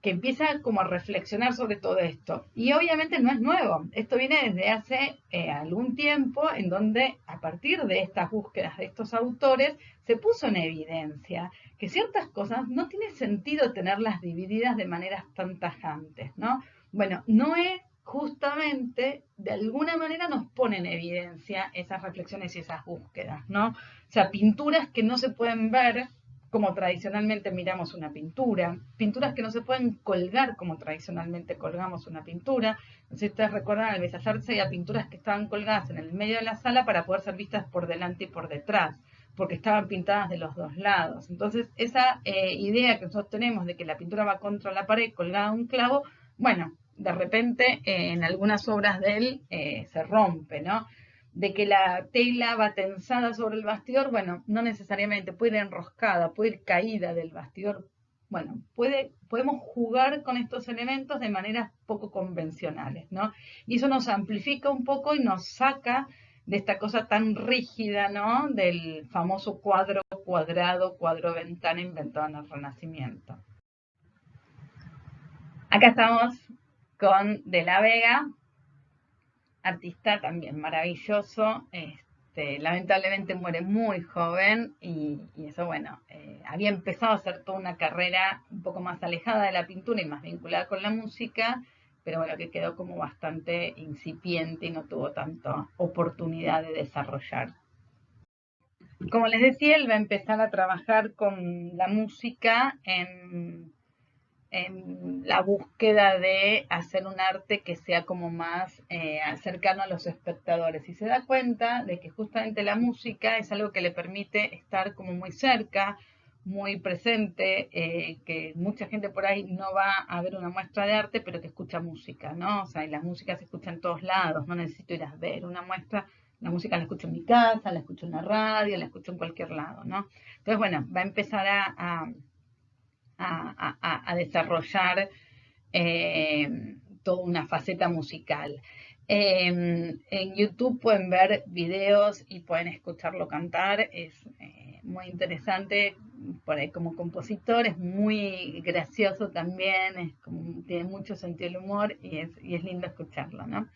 que empieza como a reflexionar sobre todo esto. Y obviamente no es nuevo, esto viene desde hace algún tiempo en donde a partir de estas búsquedas de estos autores se puso en evidencia que ciertas cosas no tiene sentido tenerlas divididas de maneras tan tajantes, ¿no? Bueno, Noé justamente de alguna manera nos pone en evidencia esas reflexiones y esas búsquedas, ¿no? O sea, pinturas que no se pueden ver como tradicionalmente miramos una pintura, pinturas que no se pueden colgar como tradicionalmente colgamos una pintura. No sé si ustedes recuerdan, al Bellas Artes había pinturas que estaban colgadas en el medio de la sala para poder ser vistas por delante y por detrás, porque estaban pintadas de los dos lados. Entonces, esa idea que nosotros tenemos de que la pintura va contra la pared colgada a un clavo, bueno, de repente en algunas obras de él se rompe, ¿no? De que la tela va tensada sobre el bastidor, bueno, no necesariamente, puede ir enroscada, puede ir caída del bastidor. Bueno, podemos jugar con estos elementos de maneras poco convencionales, ¿no? Y eso nos amplifica un poco y nos saca de esta cosa tan rígida, ¿no? Del famoso cuadro cuadrado, cuadro ventana inventado en el Renacimiento. Acá estamos con De la Vega, artista también maravilloso, lamentablemente muere muy joven y eso, bueno, había empezado a hacer toda una carrera un poco más alejada de la pintura y más vinculada con la música, pero bueno, que quedó como bastante incipiente y no tuvo tanta oportunidad de desarrollar. Como les decía, él va a empezar a trabajar con la música en la búsqueda de hacer un arte que sea como más cercano a los espectadores. Y se da cuenta de que justamente la música es algo que le permite estar como muy cerca, muy presente, que mucha gente por ahí no va a ver una muestra de arte, pero que escucha música, ¿no? O sea, y la música se escucha en todos lados, no necesito ir a ver una muestra. La música la escucho en mi casa, la escucho en la radio, la escucho en cualquier lado, ¿no? Entonces, bueno, va a empezar a desarrollar toda una faceta musical. En YouTube pueden ver videos y pueden escucharlo cantar, es muy interesante, por ahí como compositor, es muy gracioso también, tiene mucho sentido del humor y es lindo escucharlo, ¿no?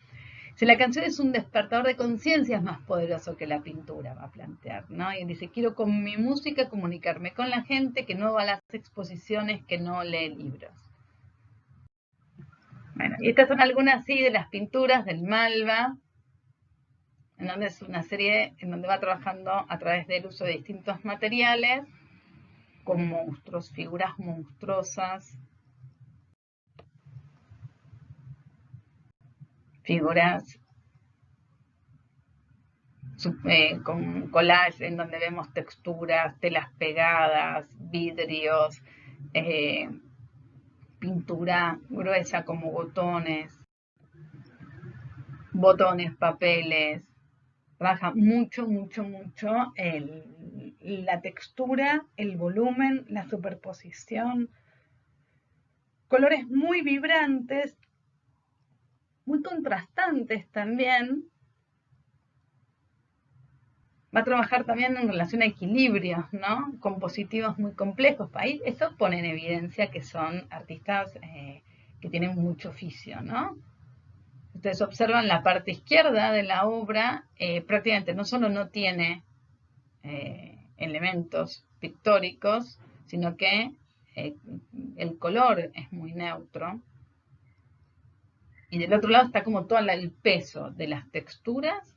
Si la canción es un despertador de conciencia, es más poderoso que la pintura, va a plantear, ¿no? Y dice, quiero con mi música comunicarme con la gente que no va a las exposiciones, que no lee libros. Bueno, y estas son algunas, sí, de las pinturas del Malva, en donde es una serie en donde va trabajando a través del uso de distintos materiales, con monstruos, figuras monstruosas, figuras con collage en donde vemos texturas, telas pegadas, vidrios, eh, pintura gruesa como botones, papeles. Trabaja mucho, mucho, mucho la textura, el volumen, la superposición. Colores muy vibrantes, muy contrastantes también. Va a trabajar también en relación a equilibrios, ¿no? Compositivos muy complejos. Ahí eso pone en evidencia que son artistas que tienen mucho oficio, ¿no? Ustedes observan la parte izquierda de la obra, prácticamente no solo no tiene elementos pictóricos, sino que el color es muy neutro. Y del otro lado está como todo el peso de las texturas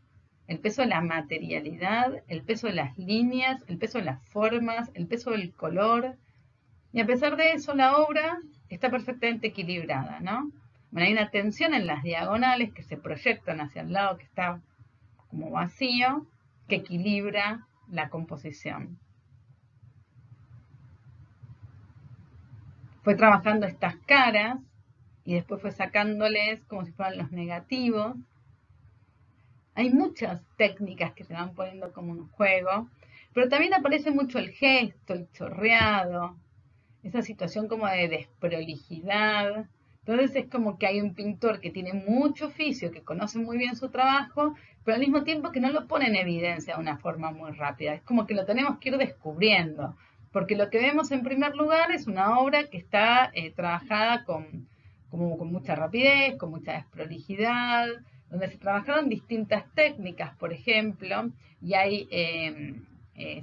el peso de la materialidad, el peso de las líneas, el peso de las formas, el peso del color. Y a pesar de eso, la obra está perfectamente equilibrada, ¿no? Bueno, hay una tensión en las diagonales que se proyectan hacia el lado que está como vacío, que equilibra la composición. Fue trabajando estas caras y después fue sacándoles como si fueran los negativos. Hay muchas técnicas que se van poniendo como en juego, pero también aparece mucho el gesto, el chorreado, esa situación como de desprolijidad. Entonces es como que hay un pintor que tiene mucho oficio, que conoce muy bien su trabajo, pero al mismo tiempo que no lo pone en evidencia de una forma muy rápida. Es como que lo tenemos que ir descubriendo, porque lo que vemos en primer lugar es una obra que está trabajada con mucha rapidez, con mucha desprolijidad, donde se trabajaron distintas técnicas, por ejemplo, y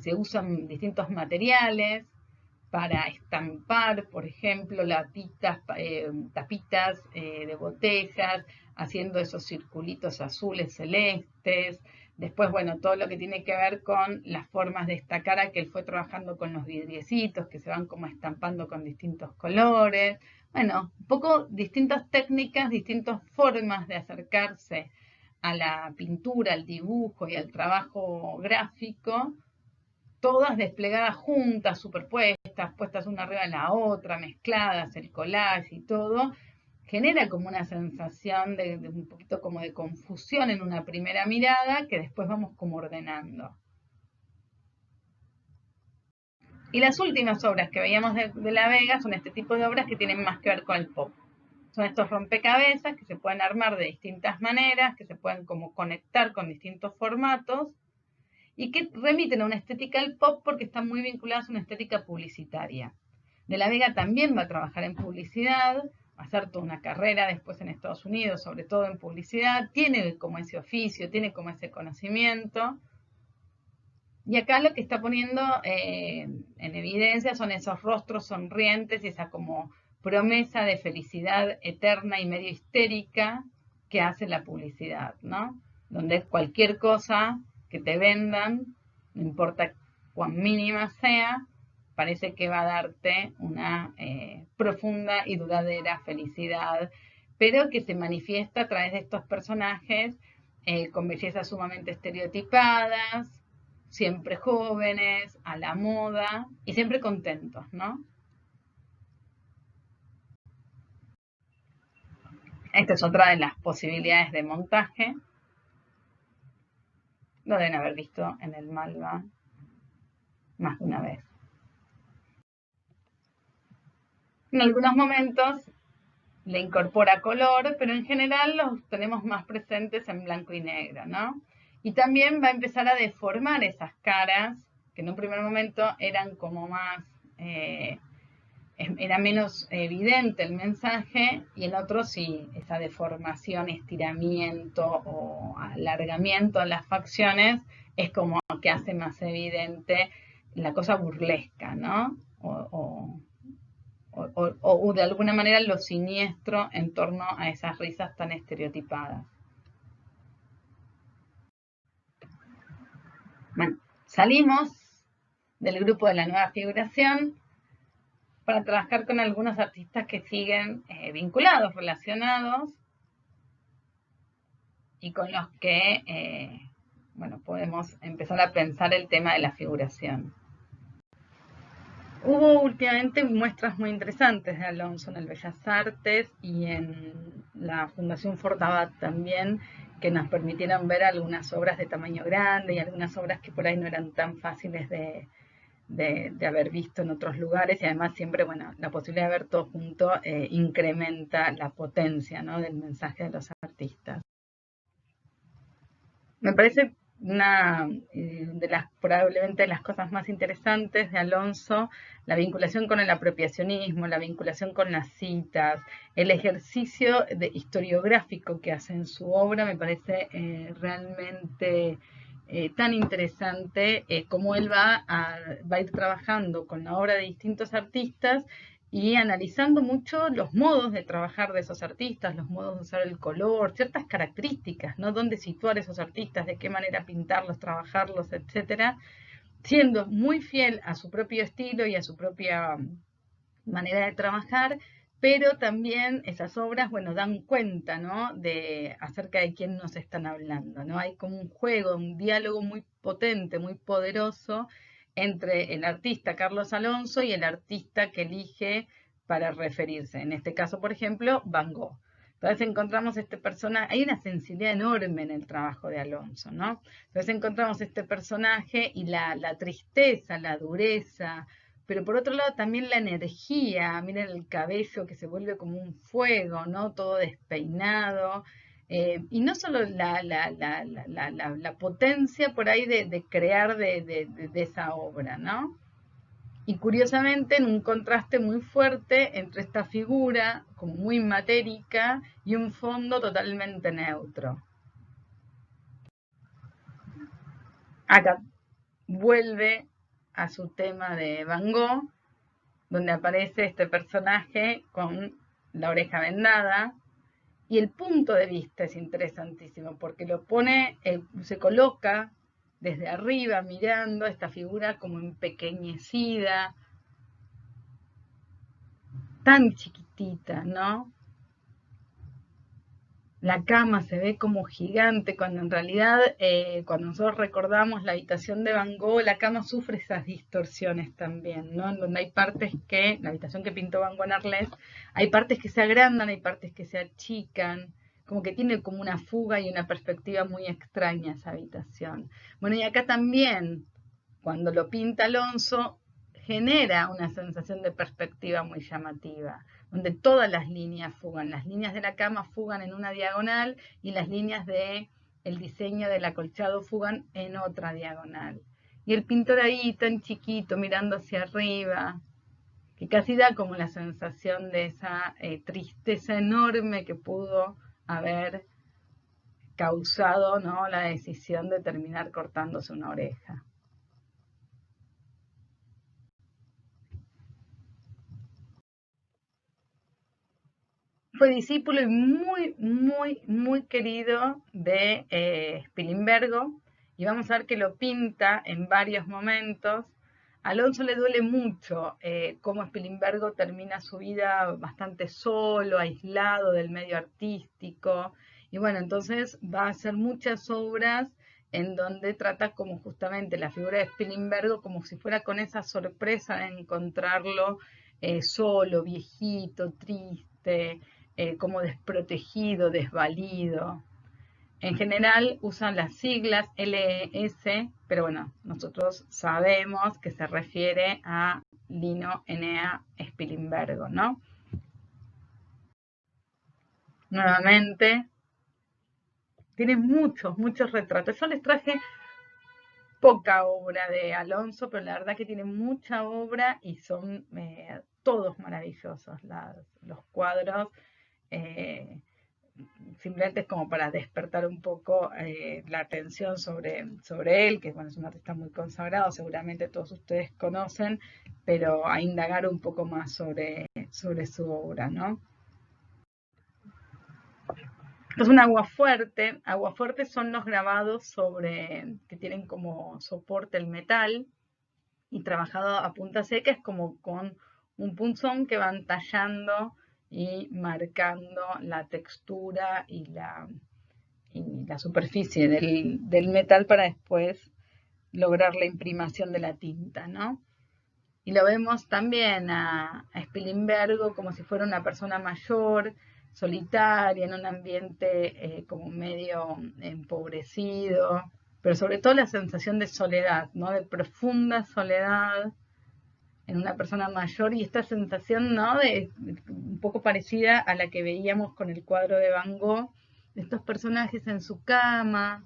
se usan distintos materiales para estampar, por ejemplo, tapitas de botellas, haciendo esos circulitos azules, celestes. Después, bueno, todo lo que tiene que ver con las formas de esta cara que él fue trabajando con los vidriecitos que se van como estampando con distintos colores. Bueno, un poco distintas técnicas, distintas formas de acercarse a la pintura, al dibujo y al trabajo gráfico, todas desplegadas juntas, superpuestas, puestas una arriba de la otra, mezcladas, el collage y todo, genera como una sensación de un poquito como de confusión en una primera mirada que después vamos como ordenando. Y las últimas obras que veíamos de La Vega son este tipo de obras que tienen más que ver con el pop. Son estos rompecabezas que se pueden armar de distintas maneras, que se pueden como conectar con distintos formatos y que remiten a una estética del pop porque están muy vinculadas a una estética publicitaria. De la Vega también va a trabajar en publicidad, va a hacer toda una carrera después en Estados Unidos, sobre todo en publicidad, tiene como ese oficio, tiene como ese conocimiento. Y acá lo que está poniendo en evidencia son esos rostros sonrientes y esa como promesa de felicidad eterna y medio histérica que hace la publicidad, ¿no? Donde cualquier cosa que te vendan, no importa cuán mínima sea, parece que va a darte una profunda y duradera felicidad, pero que se manifiesta a través de estos personajes con bellezas sumamente estereotipadas, siempre jóvenes, a la moda y siempre contentos, ¿no? Esta es otra de las posibilidades de montaje. Lo deben haber visto en el Malva más de una vez. En algunos momentos le incorpora color, pero en general los tenemos más presentes en blanco y negro, ¿no? Y también va a empezar a deformar esas caras, que en un primer momento eran como más, era menos evidente el mensaje, y en otros sí, esa deformación, estiramiento o alargamiento de las facciones es como que hace más evidente la cosa burlesca, ¿no? O de alguna manera lo siniestro en torno a esas risas tan estereotipadas. Bueno, salimos del grupo de la nueva figuración para trabajar con algunos artistas que siguen vinculados, relacionados y con los que, bueno, podemos empezar a pensar el tema de la figuración. Hubo últimamente muestras muy interesantes de Alonso en el Bellas Artes y en la Fundación Fortabat también, que nos permitieron ver algunas obras de tamaño grande y algunas obras que por ahí no eran tan fáciles de haber visto en otros lugares, y además siempre, bueno, la posibilidad de ver todo junto incrementa la potencia, ¿no?, del mensaje de los artistas. Me parece una de las, probablemente de las cosas más interesantes de Alonso, la vinculación con el apropiacionismo, la vinculación con las citas, el ejercicio historiográfico que hace en su obra, me parece realmente tan interesante como él va a ir trabajando con la obra de distintos artistas y analizando mucho los modos de trabajar de esos artistas, los modos de usar el color, ciertas características, ¿no? Dónde situar esos artistas, de qué manera pintarlos, trabajarlos, etcétera, siendo muy fiel a su propio estilo y a su propia manera de trabajar, pero también esas obras, bueno, dan cuenta, ¿no? De acerca de quién nos están hablando, ¿no? Hay como un juego, un diálogo muy potente, muy poderoso entre el artista Carlos Alonso y el artista que elige para referirse. En este caso, por ejemplo, Van Gogh. Entonces encontramos este personaje, hay una sensibilidad enorme en el trabajo de Alonso, ¿no? Entonces encontramos este personaje y la tristeza, la dureza, pero por otro lado también la energía, miren el cabello que se vuelve como un fuego, ¿no? Todo despeinado. Y no solo la potencia por ahí de crear de esa obra, ¿no? Y curiosamente en un contraste muy fuerte entre esta figura como muy matérica y un fondo totalmente neutro. Acá vuelve a su tema de Van Gogh, donde aparece este personaje con la oreja vendada, y el punto de vista es interesantísimo, porque lo pone, se coloca desde arriba mirando esta figura como empequeñecida, tan chiquitita, ¿no? La cama se ve como gigante, cuando en realidad, cuando nosotros recordamos la habitación de Van Gogh, la cama sufre esas distorsiones también, ¿no? En donde hay partes que, la habitación que pintó Van Gogh en Arles, hay partes que se agrandan, hay partes que se achican, como que tiene como una fuga y una perspectiva muy extraña esa habitación. Bueno, y acá también, cuando lo pinta Alonso, genera una sensación de perspectiva muy llamativa, donde todas las líneas fugan, las líneas de la cama fugan en una diagonal y las líneas de el diseño del acolchado fugan en otra diagonal. Y el pintor ahí tan chiquito mirando hacia arriba, que casi da como la sensación de esa tristeza enorme que pudo haber causado, ¿no?, la decisión de terminar cortándose una oreja. Fue discípulo y muy querido de Spilimbergo, y vamos a ver que lo pinta en varios momentos. A Alonso le duele mucho cómo Spilimbergo termina su vida bastante solo, aislado del medio artístico, y bueno, entonces va a hacer muchas obras en donde trata como justamente la figura de Spilimbergo como si fuera con esa sorpresa de encontrarlo solo, viejito, triste, como desprotegido, desvalido. En general usan las siglas LS, pero bueno, nosotros sabemos que se refiere a Lino Enea Spilimbergo, ¿no? Nuevamente, tiene muchos retratos. Yo les traje poca obra de Alonso, pero la verdad que tiene mucha obra y son todos maravillosos los cuadros. Eh, Simplemente es como para despertar un poco la atención sobre él, que bueno, es un artista muy consagrado, seguramente todos ustedes conocen, pero a indagar un poco más sobre su obra, ¿no? Es un aguafuerte. Aguafuerte son los grabados que tienen como soporte el metal y trabajado a punta seca, es como con un punzón que van tallando y marcando la textura y la superficie del metal para después lograr la imprimación de la tinta, ¿no? Y lo vemos también a Spilimbergo como si fuera una persona mayor, solitaria, en un ambiente como medio empobrecido, pero sobre todo la sensación de soledad, ¿no? De profunda soledad en una persona mayor, y esta sensación, ¿no?, de un poco parecida a la que veíamos con el cuadro de Van Gogh, de estos personajes en su cama,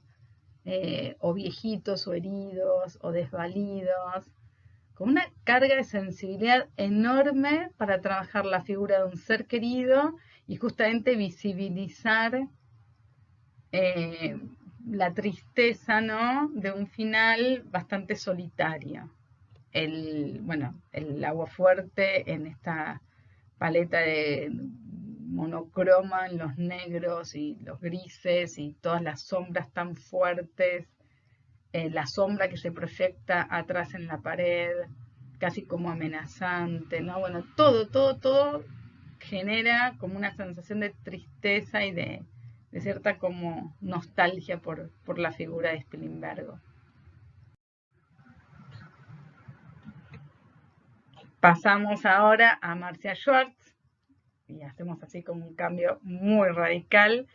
o viejitos, o heridos, o desvalidos, con una carga de sensibilidad enorme para trabajar la figura de un ser querido y justamente visibilizar eh, la tristeza, ¿no?, de un final bastante solitario. Bueno, el aguafuerte en esta paleta de monocroma en los negros y los grises y todas las sombras tan fuertes, la sombra que se proyecta atrás en la pared, casi como amenazante, ¿no? Bueno, todo genera como una sensación de tristeza y de cierta como nostalgia por la figura de Spilimbergo. Pasamos ahora a Marcia Schwartz y hacemos así como un cambio muy radical.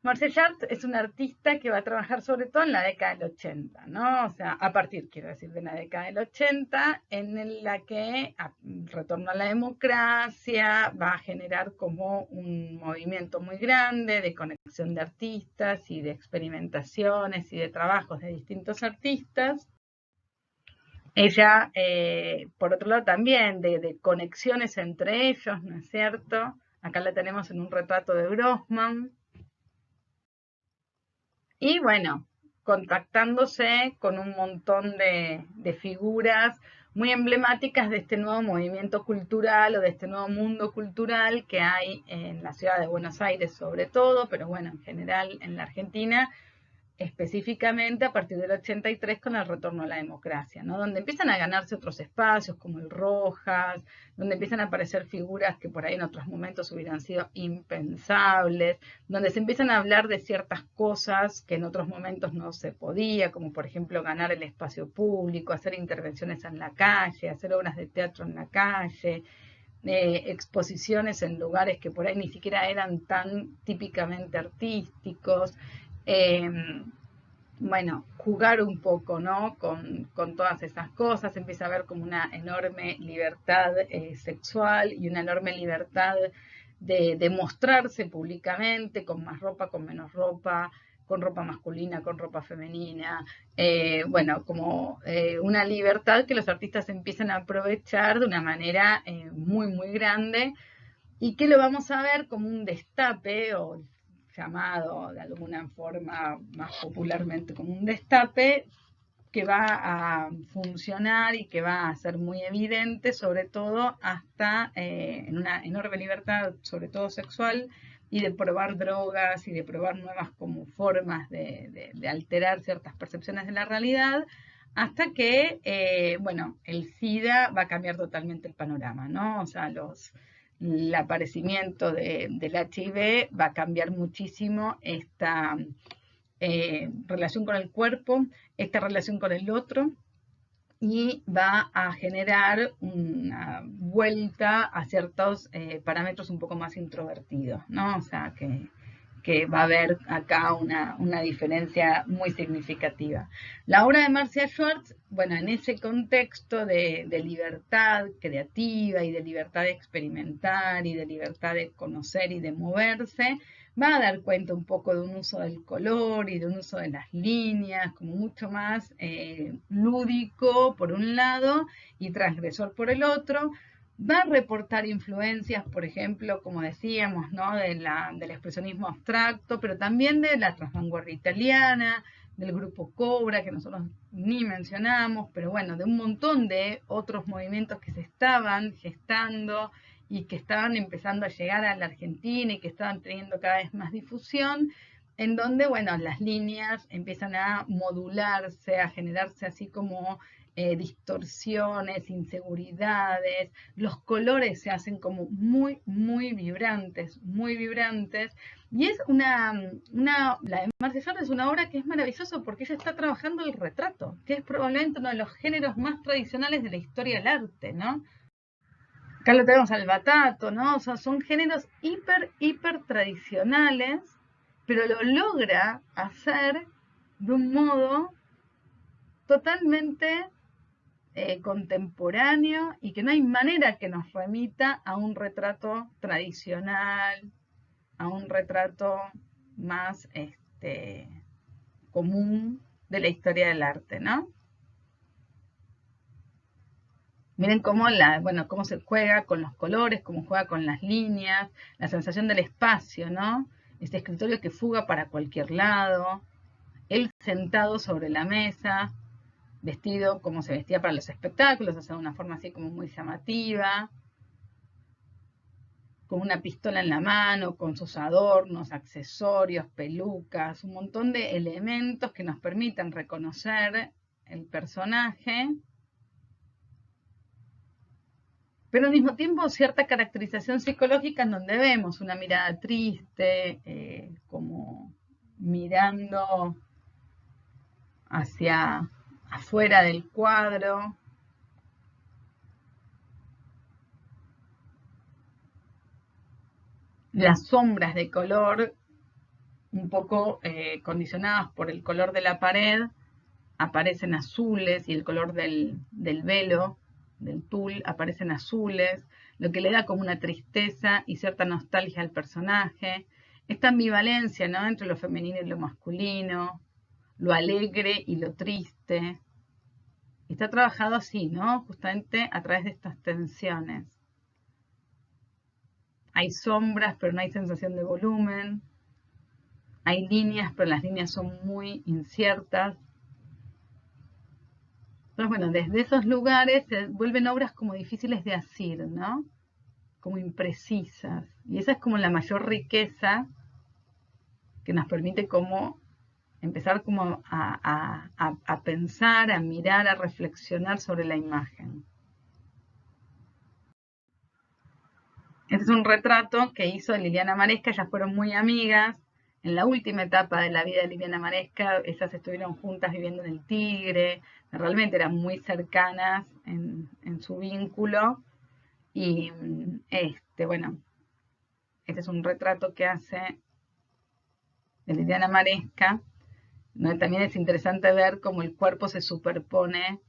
Marcia Schwartz es una artista que va a trabajar sobre todo en la década del 80, ¿no? O sea, a partir, quiero decir, de la década del 80, en la que retorno a la democracia va a generar como un movimiento muy grande de conexión de artistas y de experimentaciones y de trabajos de distintos artistas. Ella, por otro lado, también de conexiones entre ellos, ¿no es cierto? Acá la tenemos en un retrato de Grossman. Y bueno, contactándose con un montón de figuras muy emblemáticas de este nuevo movimiento cultural o de este nuevo mundo cultural que hay en la ciudad de Buenos Aires sobre todo, pero bueno, en general en la Argentina, específicamente a partir del 83 con el retorno a la democracia, ¿no? Donde empiezan a ganarse otros espacios como el Rojas, donde empiezan a aparecer figuras que por ahí en otros momentos hubieran sido impensables, donde se empiezan a hablar de ciertas cosas que en otros momentos no se podía, como por ejemplo ganar el espacio público, hacer intervenciones en la calle, hacer obras de teatro en la calle, exposiciones en lugares que por ahí ni siquiera eran tan típicamente artísticos. Bueno, jugar un poco, ¿no? Con todas esas cosas, empieza a haber como una enorme libertad sexual y una enorme libertad de mostrarse públicamente, con más ropa, con menos ropa, con ropa masculina, con ropa femenina, bueno, como una libertad que los artistas empiezan a aprovechar de una manera muy grande y que lo vamos a ver como un destape o llamado de alguna forma más popularmente como un destape, que va a funcionar y que va a ser muy evidente, sobre todo hasta en una enorme libertad, sobre todo sexual, y de probar drogas y de probar nuevas como formas de alterar ciertas percepciones de la realidad, hasta que, bueno, el SIDA va a cambiar totalmente el panorama, ¿no? O sea, el aparecimiento del HIV va a cambiar muchísimo esta relación con el cuerpo, esta relación con el otro, y va a generar una vuelta a ciertos parámetros un poco más introvertidos, ¿no? O sea, que va a haber acá una diferencia muy significativa. La obra de Marcia Schwartz, bueno, en ese contexto de libertad creativa y de libertad de experimentar y de libertad de conocer y de moverse, va a dar cuenta un poco de un uso del color y de un uso de las líneas, como mucho más lúdico por un lado y transgresor por el otro. Va a reportar influencias, por ejemplo, como decíamos, ¿no? Del expresionismo abstracto, pero también de la transvanguardia italiana, del grupo Cobra, que nosotros ni mencionamos, pero bueno, de un montón de otros movimientos que se estaban gestando y que estaban empezando a llegar a la Argentina y que estaban teniendo cada vez más difusión, en donde, bueno, las líneas empiezan a modularse, a generarse así como distorsiones, inseguridades, los colores se hacen como muy vibrantes, y es la de Marcia Schwartz es una obra que es maravillosa porque ella está trabajando el retrato, que es probablemente uno de los géneros más tradicionales de la historia del arte, ¿no? Acá lo tenemos al batato, ¿no? O sea, son géneros hiper tradicionales, pero lo logra hacer de un modo totalmente contemporáneo y que no hay manera que nos remita a un retrato tradicional, a un retrato más común de la historia del arte, ¿no? Miren cómo se juega con los colores, cómo juega con las líneas, la sensación del espacio, ¿no? Este escritorio que fuga para cualquier lado, él sentado sobre la mesa, vestido como se vestía para los espectáculos, o sea, de una forma así como muy llamativa. con una pistola en la mano, con sus adornos, accesorios, pelucas, un montón de elementos que nos permiten reconocer el personaje, pero al mismo tiempo cierta caracterización psicológica en donde vemos una mirada triste, como mirando hacia afuera del cuadro. Las sombras de color, un poco condicionadas por el color de la pared, aparecen azules, y el color del velo, del tul, aparecen azules, lo que le da como una tristeza y cierta nostalgia al personaje. Esta ambivalencia, ¿no?, entre lo femenino y lo masculino, lo alegre y lo triste. Está trabajado así, ¿no?, justamente a través de estas tensiones. Hay sombras, pero no hay sensación de volumen. Hay líneas, pero las líneas son muy inciertas. Entonces, bueno, desde esos lugares se vuelven obras como difíciles de asir, ¿no? Como imprecisas. Y esa es como la mayor riqueza que nos permite como empezar como a pensar, a mirar, a reflexionar sobre la imagen. Este es un retrato que hizo Liliana Maresca, ellas fueron muy amigas. En la última etapa de la vida de Liliana Maresca, ellas estuvieron juntas viviendo en el Tigre, realmente eran muy cercanas en su vínculo. Y bueno, este es un retrato que hace de Liliana Maresca, donde también es interesante ver cómo el cuerpo se superpone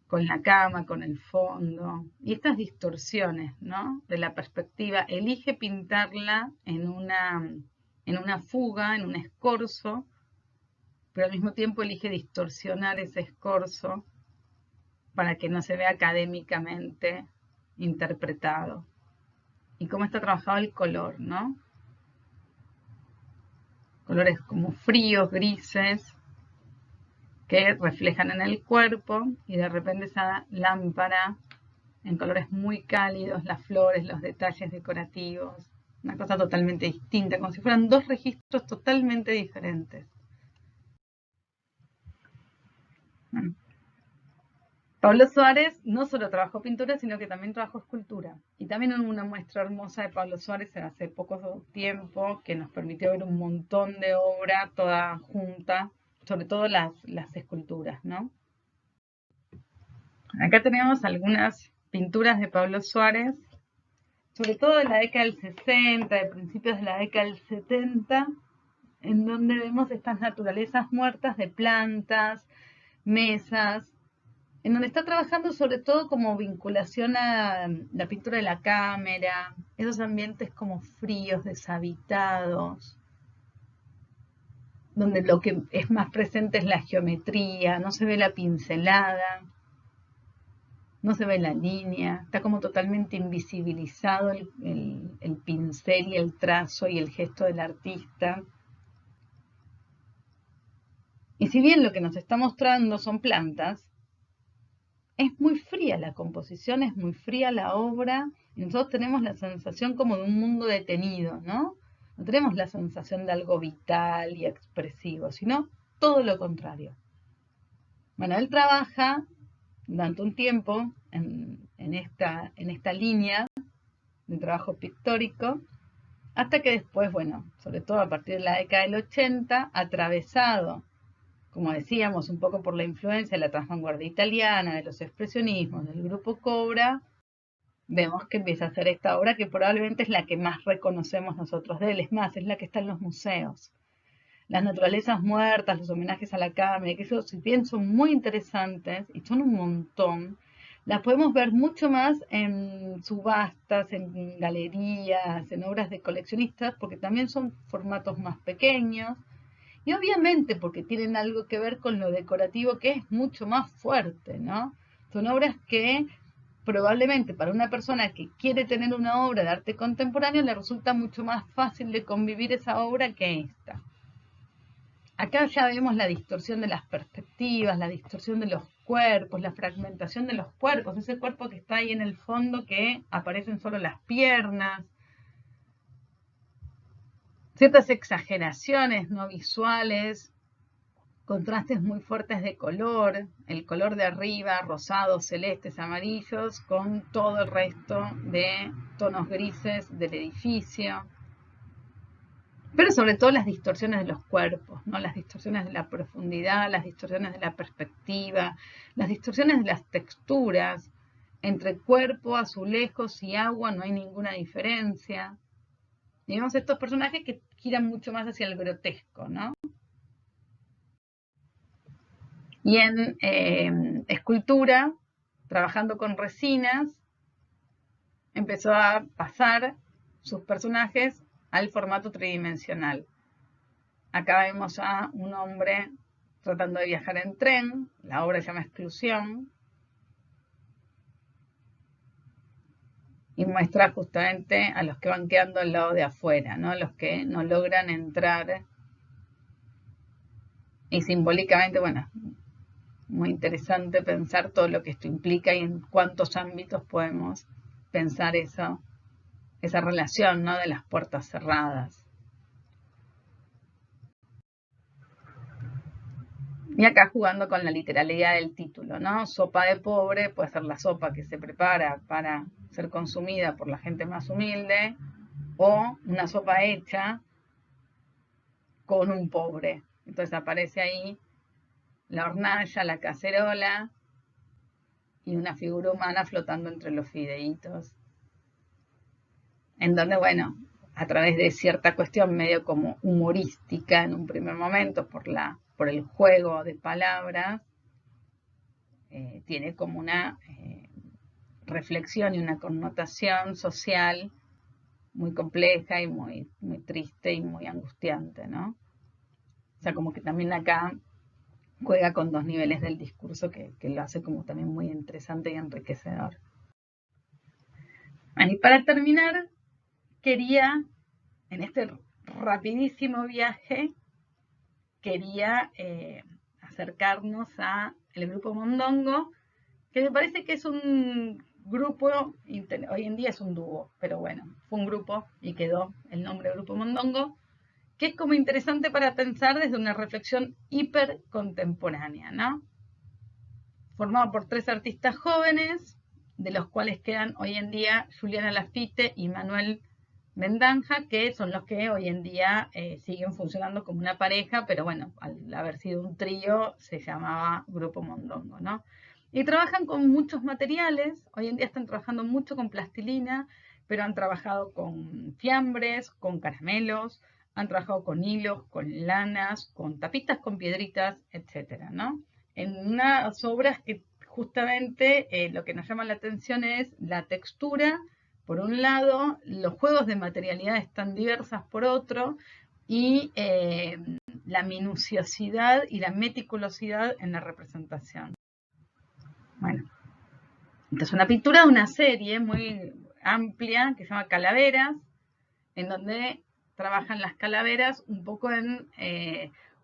con la cama, con el fondo, y estas distorsiones, ¿no?, de la perspectiva. Elige pintarla en una fuga, en un escorzo, pero al mismo tiempo elige distorsionar ese escorzo para que no se vea académicamente interpretado. Y cómo está trabajado el color, ¿no? Colores como fríos, grises, que reflejan en el cuerpo, y de repente esa lámpara en colores muy cálidos, las flores, los detalles decorativos, una cosa totalmente distinta, como si fueran dos registros totalmente diferentes. Bueno, Pablo Suárez no solo trabajó pintura, sino que también trabajó escultura. Y también hubo una muestra hermosa de Pablo Suárez hace poco tiempo que nos permitió ver un montón de obra toda junta, sobre todo las esculturas, ¿no? Acá tenemos algunas pinturas de Pablo Suárez, sobre todo de la década del 60, de principios de la década del 70, en donde vemos estas naturalezas muertas de plantas, mesas, en donde está trabajando sobre todo como vinculación a la pintura de la cámara, esos ambientes como fríos, deshabitados, donde lo que es más presente es la geometría, no se ve la pincelada, no se ve la línea, está como totalmente invisibilizado el pincel y el trazo y el gesto del artista. Y si bien lo que nos está mostrando son plantas, es muy fría la composición, es muy fría la obra, y nosotros tenemos la sensación como de un mundo detenido, ¿no? No tenemos la sensación de algo vital y expresivo, sino todo lo contrario. Bueno, él trabaja durante un tiempo en esta línea de trabajo pictórico, hasta que después, bueno, sobre todo a partir de la década del 80, atravesado, como decíamos, un poco por la influencia de la transvanguardia italiana, de los expresionismos, del grupo Cobra, vemos que empieza a hacer esta obra que probablemente es la que más reconocemos nosotros de él, es más, es la que está en los museos. Las naturalezas muertas, los homenajes a la cámara, que eso, si bien son muy interesantes, y son un montón, las podemos ver mucho más en subastas, en galerías, en obras de coleccionistas, porque también son formatos más pequeños, y obviamente porque tienen algo que ver con lo decorativo, que es mucho más fuerte, ¿no? Son obras que probablemente para una persona que quiere tener una obra de arte contemporáneo le resulta mucho más fácil de convivir esa obra que esta. Acá ya vemos la distorsión de las perspectivas, la distorsión de los cuerpos, la fragmentación de los cuerpos, ese cuerpo que está ahí en el fondo que aparecen solo las piernas, ciertas exageraciones no visuales, contrastes muy fuertes de color, el color de arriba, rosados, celestes, amarillos, con todo el resto de tonos grises del edificio. Pero sobre todo las distorsiones de los cuerpos, ¿no? Las distorsiones de la profundidad, las distorsiones de la perspectiva, las distorsiones de las texturas. Entre cuerpo, azulejos y agua no hay ninguna diferencia. Y vemos estos personajes que giran mucho más hacia el grotesco, ¿no? Y en escultura, trabajando con resinas, empezó a pasar sus personajes al formato tridimensional. Acá vemos a un hombre tratando de viajar en tren, la obra se llama Exclusión, y muestra justamente a los que van quedando al lado de afuera, ¿no? Los que no logran entrar. Y simbólicamente, bueno, muy interesante pensar todo lo que esto implica y en cuántos ámbitos podemos pensar eso, esa relación, ¿no? De las puertas cerradas. Y acá jugando con la literalidad del título, ¿no? Sopa de pobre puede ser la sopa que se prepara para ser consumida por la gente más humilde, o una sopa hecha con un pobre. Entonces aparece ahí la hornalla, la cacerola y una figura humana flotando entre los fideitos. En donde, bueno, a través de cierta cuestión medio como humorística en un primer momento por el juego de palabras, tiene como una reflexión y una connotación social muy compleja y muy, muy triste y muy angustiante, ¿no? O sea, como que también acá juega con dos niveles del discurso que lo hace como también muy interesante y enriquecedor. Bueno, y para terminar, quería, en este rapidísimo viaje, quería acercarnos a el grupo Mondongo, que me parece que es un grupo, hoy en día es un dúo, pero bueno, fue un grupo y quedó el nombre Grupo Mondongo, que es como interesante para pensar desde una reflexión hiper contemporánea, ¿no? Formado por 3 artistas jóvenes, de los cuales quedan hoy en día Juliana Lafite y Manuel Mendanja, que son los que hoy en día siguen funcionando como una pareja, pero bueno, al haber sido un trío se llamaba Grupo Mondongo, ¿no? Y trabajan con muchos materiales, hoy en día están trabajando mucho con plastilina, pero han trabajado con fiambres, con caramelos, han trabajado con hilos, con lanas, con tapitas con piedritas, etcétera, ¿no? En unas obras que justamente lo que nos llama la atención es la textura, por un lado, los juegos de materialidades tan diversas por otro, y la minuciosidad y la meticulosidad en la representación. Bueno, esta es una pintura de una serie muy amplia que se llama Calaveras, en donde trabajan las calaveras un poco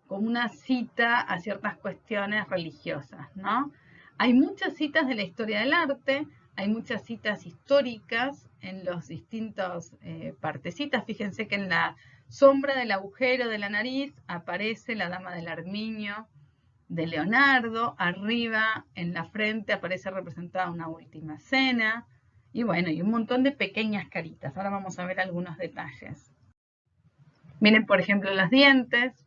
como una cita a ciertas cuestiones religiosas, ¿no? Hay muchas citas de la historia del arte, hay muchas citas históricas en los distintos partecitas. Fíjense que en la sombra del agujero de la nariz aparece la Dama del Armiño de Leonardo, arriba en la frente aparece representada una última cena, y bueno, y un montón de pequeñas caritas. Ahora vamos a ver algunos detalles. Miren, por ejemplo, los dientes,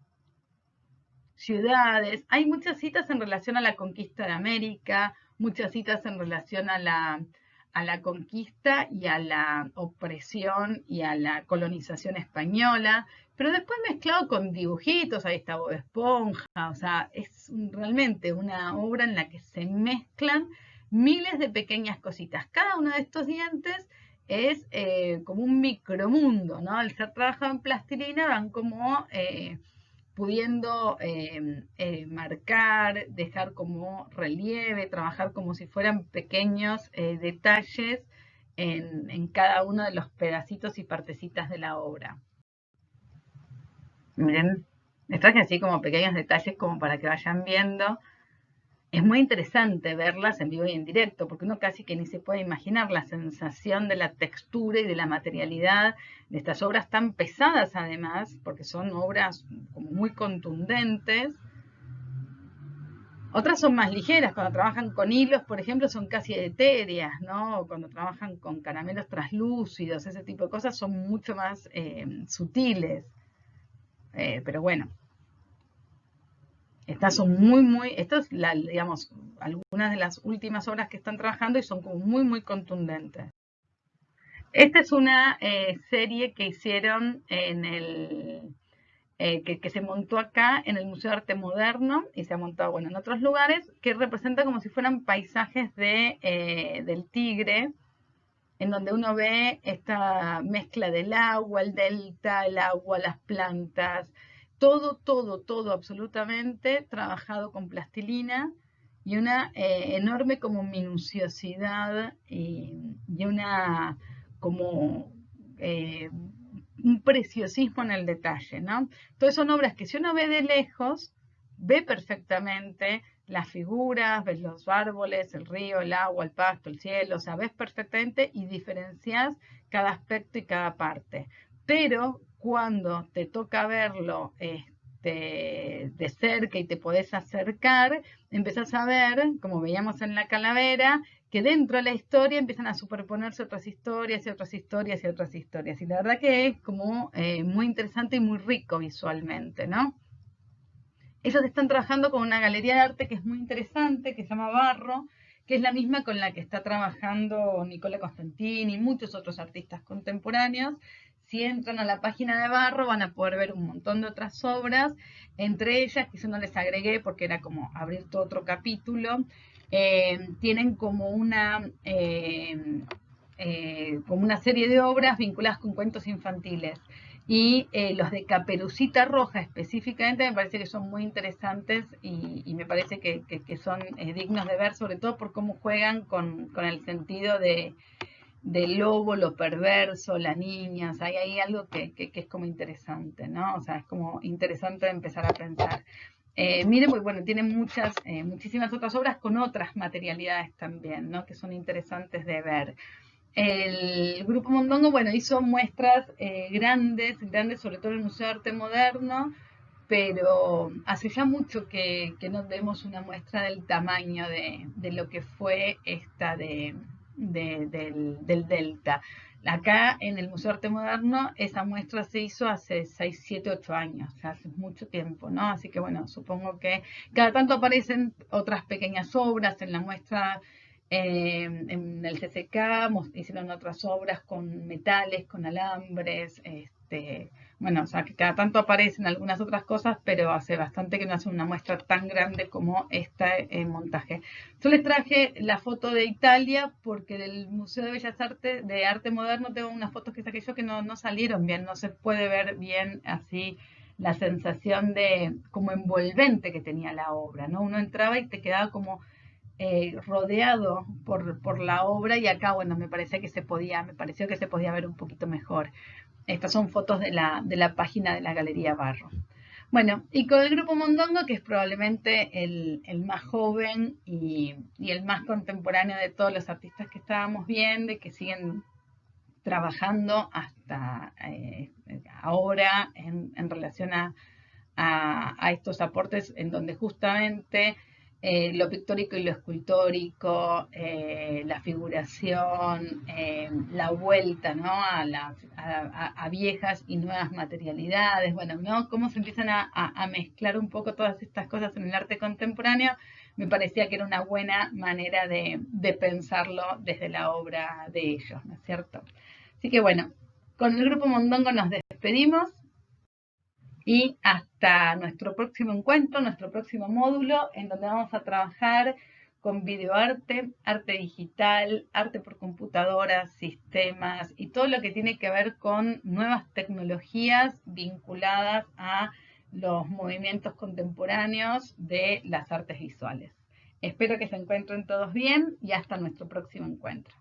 ciudades. Hay muchas citas en relación a la conquista de América, muchas citas en relación a la conquista y a la opresión y a la colonización española, pero después mezclado con dibujitos, ahí está Bob Esponja, o sea, es realmente una obra en la que se mezclan miles de pequeñas cositas. Cada uno de estos dientes es como un micromundo, ¿no? Al ser trabajado en plastilina van como pudiendo marcar, dejar como relieve, trabajar como si fueran pequeños detalles en cada uno de los pedacitos y partecitas de la obra. Miren, les traje así como pequeños detalles como para que vayan viendo es muy interesante verlas en vivo y en directo, porque uno casi que ni se puede imaginar la sensación de la textura y de la materialidad de estas obras tan pesadas además, porque son obras como muy contundentes. Otras son más ligeras, cuando trabajan con hilos, por ejemplo, son casi etéreas, ¿no? O cuando trabajan con caramelos translúcidos, ese tipo de cosas son mucho más sutiles. Pero bueno, estas son estas, digamos, algunas de las últimas obras que están trabajando y son como muy, muy contundentes. Esta es una serie que hicieron en que se montó acá en el Museo de Arte Moderno y se ha montado, bueno, en otros lugares, que representa como si fueran paisajes del Tigre, en donde uno ve esta mezcla del agua, el delta, el agua, las plantas, todo absolutamente trabajado con plastilina y una enorme como minuciosidad y una como un preciosismo en el detalle, ¿no? Entonces son obras que si uno ve de lejos, ve perfectamente las figuras, ves los árboles, el río, el agua, el pasto, el cielo, o sea, ves perfectamente y diferencias cada aspecto y cada parte. Pero cuando te toca verlo de cerca y te podés acercar, empezás a ver, como veíamos en la calavera, que dentro de la historia empiezan a superponerse otras historias y otras historias y otras historias. Y la verdad que es como muy interesante y muy rico visualmente, ¿no? Ellos están trabajando con una galería de arte que es muy interesante, que se llama Barro, que es la misma con la que está trabajando Nicola Costantini y muchos otros artistas contemporáneos. Si entran a la página de Barro van a poder ver un montón de otras obras, entre ellas, que yo no les agregué porque era como abrir todo otro capítulo, tienen como una serie de obras vinculadas con cuentos infantiles. Y los de Caperucita Roja específicamente me parece que son muy interesantes y me parece que son dignos de ver, sobre todo por cómo juegan con el sentido del lobo, lo perverso, la niña, o sea, hay algo que es como interesante, ¿no? O sea, es como interesante empezar a pensar. Miren, pues bueno, tienen muchísimas otras obras con otras materialidades también, ¿no? Que son interesantes de ver. El Grupo Mondongo, bueno, hizo muestras grandes, sobre todo en el Museo de Arte Moderno, pero hace ya mucho que no vemos una muestra del tamaño de lo que fue esta del Delta. Acá en el Museo de Arte Moderno esa muestra se hizo hace 6, 7, 8 años, o sea, hace mucho tiempo, ¿no? Así que bueno, supongo que cada tanto aparecen otras pequeñas obras en la muestra. En el CCK hicieron otras obras con metales, con alambres, bueno, o sea, que cada tanto aparecen algunas otras cosas, pero hace bastante que no hacen una muestra tan grande como este montaje. Yo les traje la foto de Italia porque del Museo de Bellas Artes, de Arte Moderno, tengo unas fotos que saqué yo que no salieron bien, no se puede ver bien así la sensación de como envolvente que tenía la obra, ¿no? Uno entraba y te quedaba como rodeado por la obra y acá, bueno, me pareció que se podía ver un poquito mejor. Estas son fotos de la página de la Galería Barro. Bueno, y con el Grupo Mondongo, que es probablemente el más joven y el más contemporáneo de todos los artistas que estábamos viendo y que siguen trabajando hasta ahora en relación a estos aportes en donde justamente lo pictórico y lo escultórico, la figuración, la vuelta, ¿no? a viejas y nuevas materialidades, bueno, ¿no? Cómo se empiezan a mezclar un poco todas estas cosas en el arte contemporáneo, me parecía que era una buena manera de pensarlo desde la obra de ellos, ¿no es cierto? Así que bueno, con el Grupo Mondongo nos despedimos. Y hasta nuestro próximo encuentro, nuestro próximo módulo, en donde vamos a trabajar con videoarte, arte digital, arte por computadora, sistemas y todo lo que tiene que ver con nuevas tecnologías vinculadas a los movimientos contemporáneos de las artes visuales. Espero que se encuentren todos bien y hasta nuestro próximo encuentro.